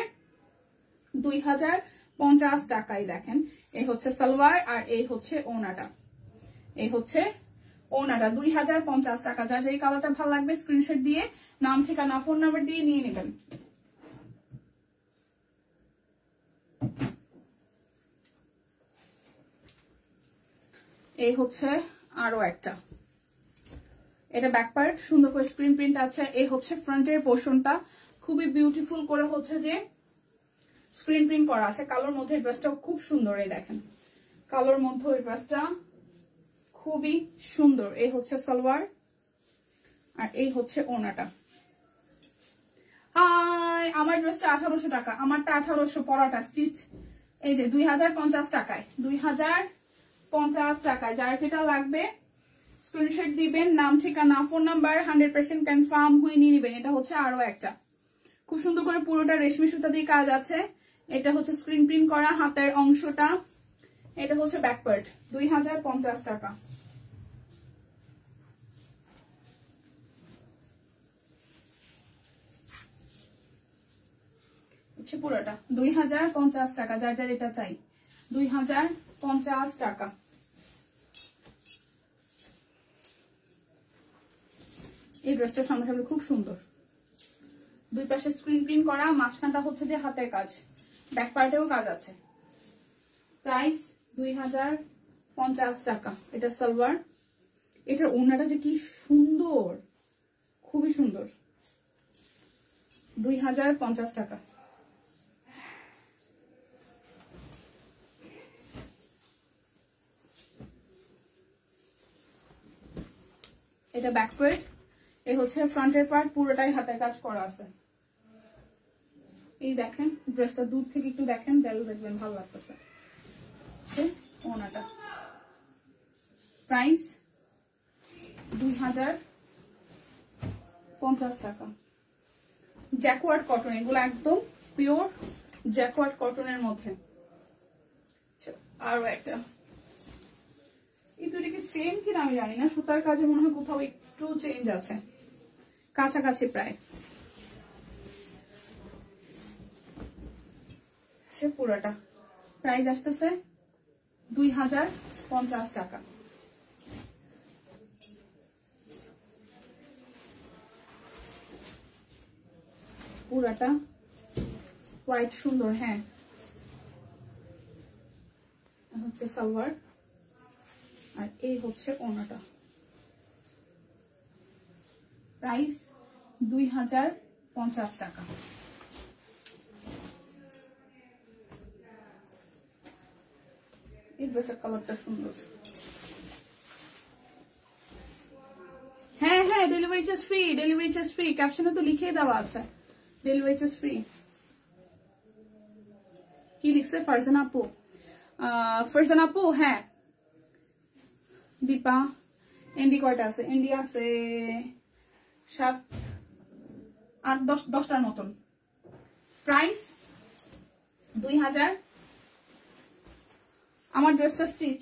2050 টাকাই। দেখেন এই হচ্ছে সালোয়ার, আর এই হচ্ছে ওনাটা, এই হচ্ছে ওনাটা 2050 টাকা। যার যেই কালারটা ভালো লাগবে স্ক্রিনশট দিয়ে নাম ঠিকানা ফোন নাম্বার দিয়ে নিয়ে নেবেন। এই হচ্ছে আরো একটা, এটা ব্যাক পার্ট সুন্দর করে স্ক্রিন প্রিন্ট আছে। এই হচ্ছে ফ্রন্টের পোর্শনটা, খুবই বিউটিফুল করে হচ্ছে যে স্ক্রিন প্রিন্ট করা আছে। কালোর মধ্যে ড্রেসটা খুব সুন্দর, এই দেখেন কালোর মধ্যে এই ড্রেসটা খুবই সুন্দর। এই হচ্ছে সালোয়ার, আর এই হচ্ছে ওনাটা। হাই, আমার ড্রেসটা 1800 টাকা, আমারটা 1800 পরাটা স্টিচ। এই যে 2050 টাকায়, 2050 টাকায়। যার যেটা লাগবে স্ক্রিনশট দিবেন, নাম ঠিকানা ফোন নাম্বার 100% কনফার্ম হয়ে নিয়ে নেবেন। এটা হচ্ছে আরো একটা, খুব সুন্দর করে পুরোটা রেশমি সুতা দিয়ে কাজ আছে। এটা হচ্ছে স্ক্রিন প্রিন্ট করা হাতের অংশটা, এটা হচ্ছে ব্যাক পার্ট, 2050 টাকা। হচ্ছে পুরোটা 2050 টাকা, যার যার এটা চাই 2050 টাকা। এই ড্রেসটা সামনাসামনি খুব সুন্দর, দুই পাশে স্ক্রিন প্রিন্ট করা, মাঝখানটা হচ্ছে যে হাতের কাজ, ব্যাক পার্টেও কাজ আছে। প্রাইস 2050 টাকা। এটা সালোয়ার, এটার ওড়নাটা যে কি সুন্দর, খুবই সুন্দর, 2050 টাকা। এটা ব্যাক পার্ট, এ হচ্ছে ফ্রন্টের পার্ট, পুরোটাই হাতের কাজ করা আছে। এই দেখেন ড্রেসটা দূর থেকে একটু দেখেন, দেখবেন ভালো লাগতেছে। ওনাটা প্রাইস 2050 টাকা। জ্যাকওয়ার্ড কটন, এগুলো একদম পিওর জ্যাকওয়ার্ড কটনের মধ্যে। আরো একটা, এই দুটো কি সেম কিনা আমি জানি না, সুতার কাজে মনে হয় কোথাও একটু চেঞ্জ আছে, কাছাকাছি প্রায়। পুরোটা প্রাইস আসতেছে 2050 টাকা। পুরাটা হোয়াইট সুন্দর, হ্যাঁ হচ্ছে সালোয়ার, আর এই হচ্ছে ওনাটা। প্রাইস 2050 টাকা। এই ড্রেসের কালারটা সুন্দর। হ্যাঁ হ্যাঁ, delivery charge free, delivery charge free, ক্যাপশনে তো লিখেই দেওয়া আছে ডেলিভারি চার্জ ফ্রি। কি লিখছে ফারজানা আপু? ফারজানা আপু, হ্যাঁ দীপা, এন্ডি কয়টা আছে? এন্ডি আছে আর 10টার মতন। প্রাইস 2000। আমার ড্রেসটা স্টিচ,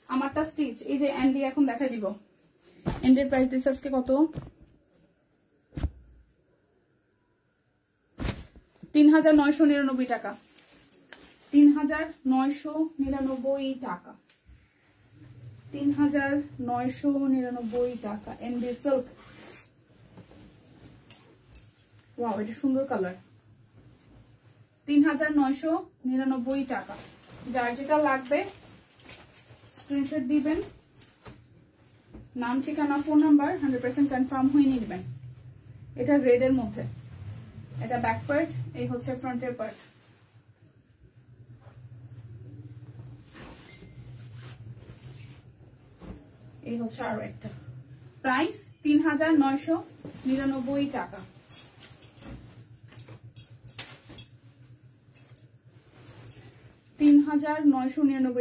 আমারটা স্টিচ। এই যে অ্যান্ডি এখন দেখাই দিব। এন্ডের প্রাইস দিচ্ছে আজকে কত? 3999 টাকা। 3999 টাকা। 3999 টাকা। এন্ডি সিল্ক। ওয়াও, এটা সুন্দর কালার। 3999 টাকা। যার যেটা লাগবে স্ক্রিনশট দিবেন, নাম, ঠিকানা, ফোন নাম্বার 100% কনফার্ম হয়ে নেবেন। এটা রেড এর মধ্যে, এটা ব্যাক পার্ট, এই হচ্ছে ফ্রন্টের পার্ট। এই হচ্ছে আরো একটা। প্রাইস 3999 টাকা।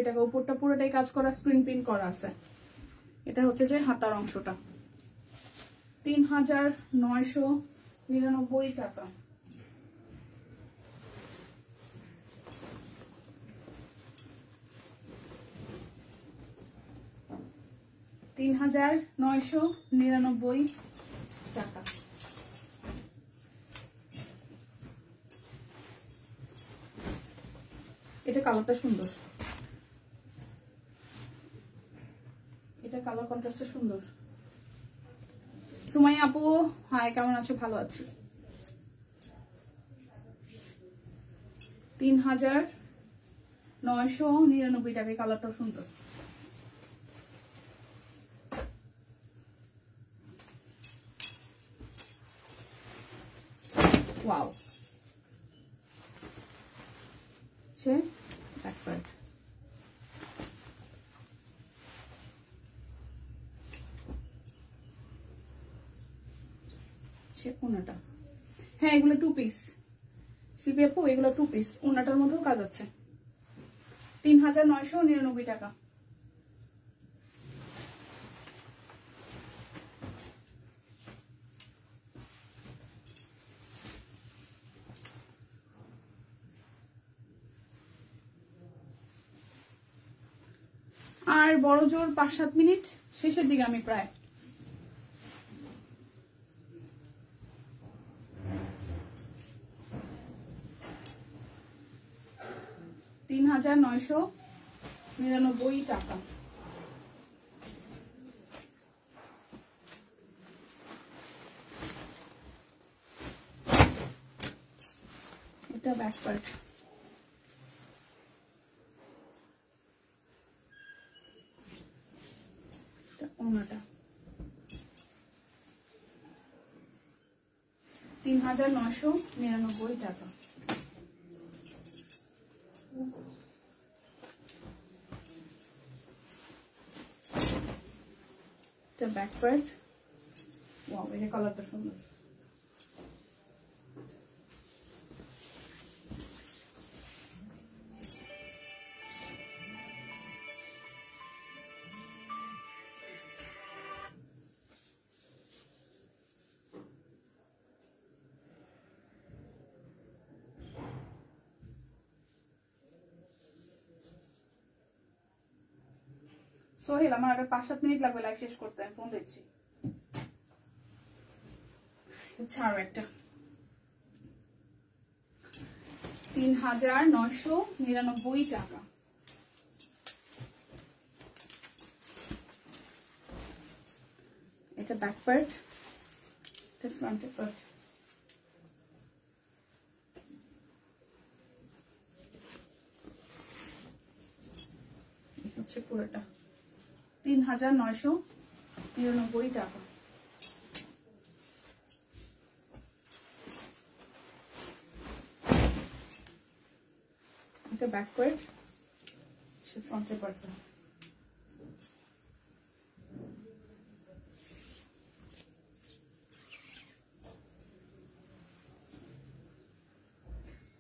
টাকা। উপরটা পুরোটাই কাজ করা, স্ক্রিন প্রিন্ট করা আছে। এটা হচ্ছে যে হাতার অংশটা। 3999 টাকা। টাকা। এটা কালারটা সুন্দর, এটা কালার কন্ট্রাস্টটা সুন্দর। সুমাইয়া আপু, হাই, কেমন আছো? ভালো আছি। 3999 টাকা। কালারটাও সুন্দর। Wow, back part. ওনাটা, হ্যাঁ এগুলো 2 পিস। শিল্পী আপু, এগুলো 2 পিস। ওনাটার মধ্যেও কাজ আছে। 3999 টাকা। আর বড় জোর 5-7 মিনিট, শেষের দিকে আমি প্রায়। 3999 টাকা। এটা ব্যাক পার্ট। ওনাটা 3999 টাকা। এটা ব্যাক পার্ট। ওয়াও, এটা কালারটা সুন্দর। সোহেল, আমার আগে 5-7 মিনিট লাগবে লাইভ শেষ করতে, আমি ফোন দিচ্ছি। ছাড়ো একটা। 3999 টাকা। এটা ব্যাক পার্ট, এটা ফ্রন্টের পার্ট। হচ্ছে পুরোটা 3999 টাকা। এটা ব্যাক পার্ট, ফ্রন্টের পার্টটা।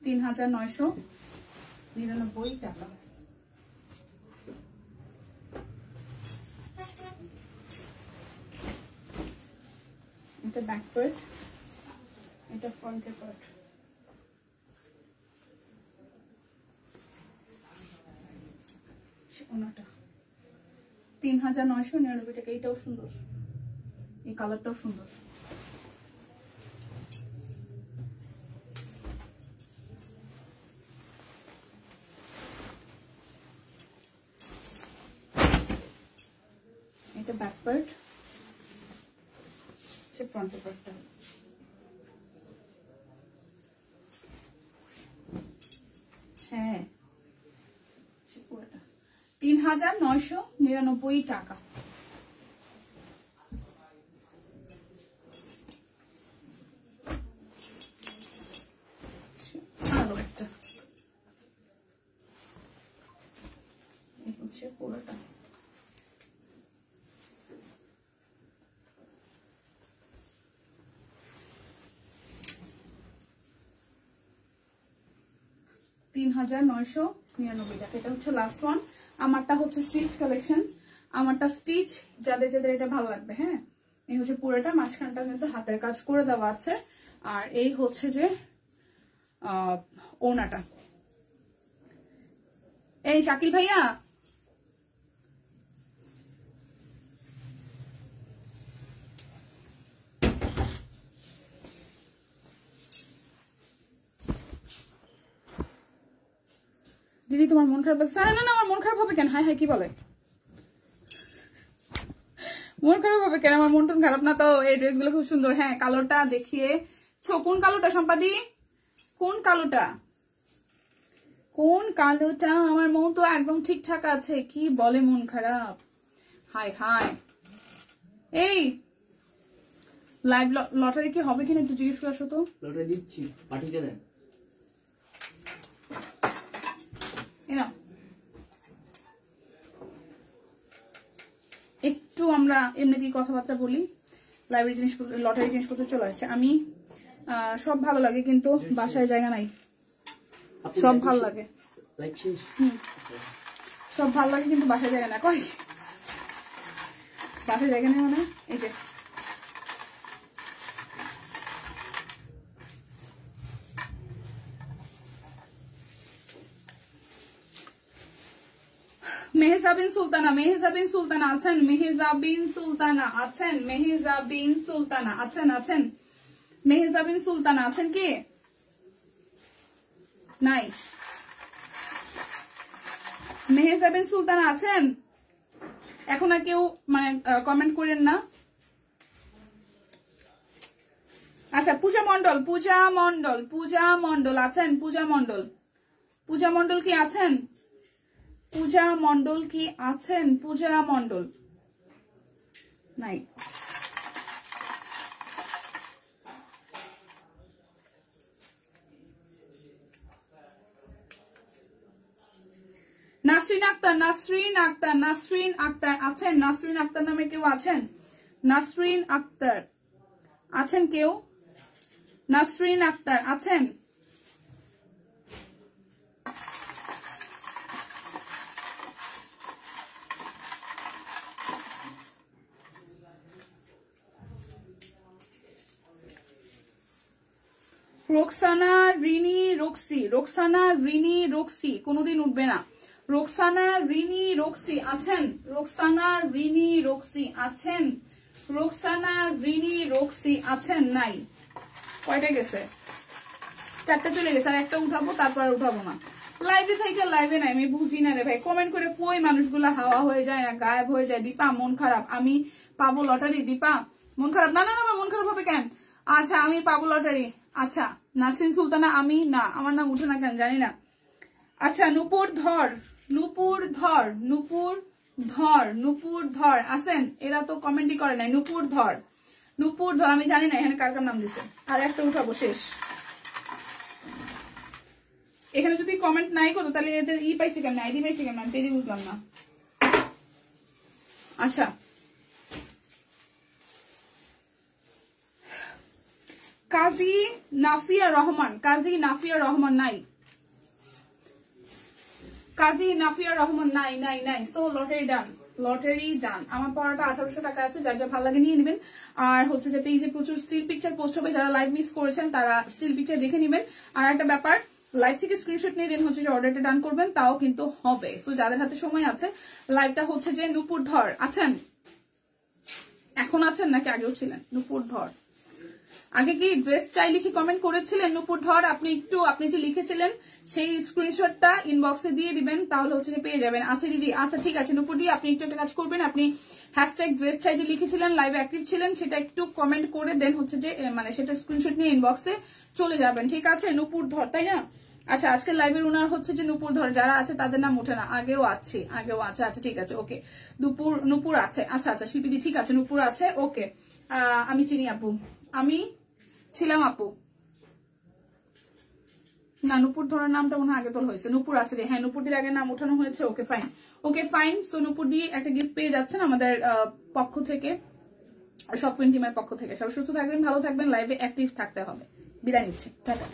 $3999 টাকা। এটা ব্যাক পার্ট, এটা ফ্রন্টের পার্ট। ওনাটা 3999 টাকা। এইটাও সুন্দর, এই কালারটাও সুন্দর। এটা ব্যাক পার্ট, ফ্রন্টের পার্টটা। হ্যাঁ, 3999 টাকা। আরো একটা, এই হচ্ছে পুরোটা। $3999 টাকা। এটা হচ্ছে লাস্ট ওয়ান। আমারটা হচ্ছে স্টিচ কালেকশন, আমারটা স্টিচ, যাদের যাদের এটা ভালো লাগবে। হ্যাঁ, এই হচ্ছে পুরোটা, মাঝখানটা কিন্তু হাতের কাজ করে দেওয়া আছে। আর এই হচ্ছে যে ওনাটা। এই শাকিল ভাইয়া, দিদি তোমার মন খারাপ লাগছে? না না, আমার মন খারাপ হবে কেন? হাই হাই, কি বলে মন খারাপ হবে কেন? আমার মন টন খারাপ না তো। এই ড্রেসগুলো খুব সুন্দর। হ্যাঁ, কালোটা দেখিয়ে কোন কালোটা সম্পাদি? কোন কালোটা? কোন কালোটা? আমার মন তো একদম ঠিকঠাক আছে। কি বলে মন খারাপ? High high. এই লাইভ লটারি কি হবে কিনা একটু জিজ্ঞেস করছো তো। লটারি দিচ্ছি, পাঠিয়ে দেন। একটু আমরা এমনিতেই কথাবার্তা বলি। লাইব্রেরি জিনিসপত্র, লটারি জিনিসপত্র চলে আসছে। আমি সব ভালো লাগে কিন্তু বাসায় জায়গা নাই। সব ভালো লাগে, সব ভালো লাগে কিন্তু বাসায় জায়গা না। কই বাসায় জায়গা নেই মানে? এই যে মেহজাবিন সুলতানা, মেহজাবিন সুলতানা আছেন? মেহজাবিন সুলতানা আছেন? মেহজাবিন সুলতানা আছেন? আছেন মেহজাবিন সুলতানা আছেন কি? নাই। মেহজাবিন সুলতানা আছেন? এখন আর কেউ মানে কমেন্ট করেন না। আচ্ছা, পূজা মন্ডল, পূজা মন্ডল, পূজা মন্ডল আছেন? পূজা মন্ডল, পূজা মন্ডল কি আছেন? পূজা মন্ডল কি আছেন? পূজা মন্ডল নাই। নাসরিন আক্তার, নাসরিন আক্তার, নাসরিন আক্তার আছেন? নাসরিন আক্তার নামে কেউ আছেন? নাসরিন আক্তার আছেন কেউ? নাসরিন আক্তার আছেন? রোকসানা রিনি রক্সি, রোকসানা রিনি রক্সি কোনোদিন উঠবে না। রোকসানা রিনি রক্সি আছেন? রোকসানা রিনি রক্সি আছেন? রোকসানা রিনি রক্সি আছেন? নাই। কয়টা গেছে? চারটা চলে গেছে। আর একটা উঠাবো, তারপর উঠাবো না। লাইভে থেকে লাইভে নাই, আমি বুঝি না রে ভাই। কমেন্ট করে কই মানুষগুলা হাওয়া হয়ে যায় না, গায়েব হয়ে যায়। দীপা মন খারাপ, আমি পাবো লটারি। দীপা মন খারাপ? না না না, মন খারাপ হবে কেন? আচ্ছা, আমি পাবো লটারি। আচ্ছা, নাসরিন সুলতানা আমি না, আমার নাম উঠে না কেন জানি না। আচ্ছা, নূপুর ধর, নূপুর ধর, নূপুর ধর, নূপুর ধর আছেন? এরা তো কমেন্টই করে নাই। নূপুর ধর, নূপুর ধর, আমি জানি না এখানে কার কার নাম দিছে। আর একটা উঠাবো, শেষ। এখানে যদি কমেন্ট নাই করতো তাহলে এদের ই পাইছে কেন, আইডি পাইছে কেন, আমি তেরি বুঝলাম না। আচ্ছা, কাজী নাফিয়া রহমান, কাজী নাফিয়া রহমান নাই। কাজী নাফিয়া রহমান নাই, নাই নাই। সো লটারি ডান। লটারি ডান। আমার পড়াটা 1800 টাকা আছে, যার যা ভালো লাগে নিয়ে নেবেন। আর হচ্ছে যে পেজে প্রচুর স্টিল পিকচার পোস্ট হবে, যারা লাইভ মিস করেছেন তারা স্টিল পিকচার দেখে নেবেন। আর একটা ব্যাপার, লাইভ থেকে স্ক্রিনশট নিয়ে দেন হচ্ছে যে অর্ডারটা ডান করবেন, তাও কিন্তু হবে। সো যাদের হাতে সময় আছে, লাইভটা হচ্ছে যে নুপুর ধর আছেন, এখন আছেন নাকি আগেও ছিলেন? নুপুর ধর আগে কি ড্রেস চাই লিখে কমেন্ট করেছিলেন? নুপুর ধর আপনি যে লিখেছিলেন সেই স্ক্রিনশটটা ইনবক্সে দিয়ে দিবেন, তাহলে হচ্ছে যে পেয়ে যাবেন। আচ্ছা দিদি, আচ্ছা ঠিক আছে নুপুর দিয়ে আপনি একটু একটা কাজ করবেন, আপনি হ্যাশট্যাগ ড্রেস চাই যে লিখেছিলেন, লাইভে অ্যাক্টিভ ছিলেন, সেটা একটু কমেন্ট করে দেন হচ্ছে যে মানে সেটা স্ক্রিনশট নিয়ে ইনবক্সে চলে যাবেন, ঠিক আছে? নুপুর ধর, তাই না? আচ্ছা, আজকে লাইভের উনার হচ্ছে যে নুপুর ধর, যারা আছে তাদের নাম ওঠে না, আগেও আছে। আচ্ছা ঠিক আছে, ওকে। নুপুর আছে, আচ্ছা শিল্পীদি, ঠিক আছে, নুপুর আছে, ওকে। আমি চিনি আপু, আমি ছিলাম আপু। না, নুপুর ধরার নামটা মনে হয় আগে তোলা হয়েছে। নুপুর আছে রে, হ্যাঁ নুপুর দিয়ে আগে নাম ওঠানো হয়েছে। Okay fine. সো নুপুর দিয়ে একটা গিফট পেয়ে যাচ্ছেন আমাদের পক্ষ থেকে, শপিং টিমের পক্ষ থেকে। সবাই সুস্থ থাকবেন, ভালো থাকবেন, লাইভে অ্যাক্টিভ থাকতে হবে। বিদায় নিচ্ছি, টাটা।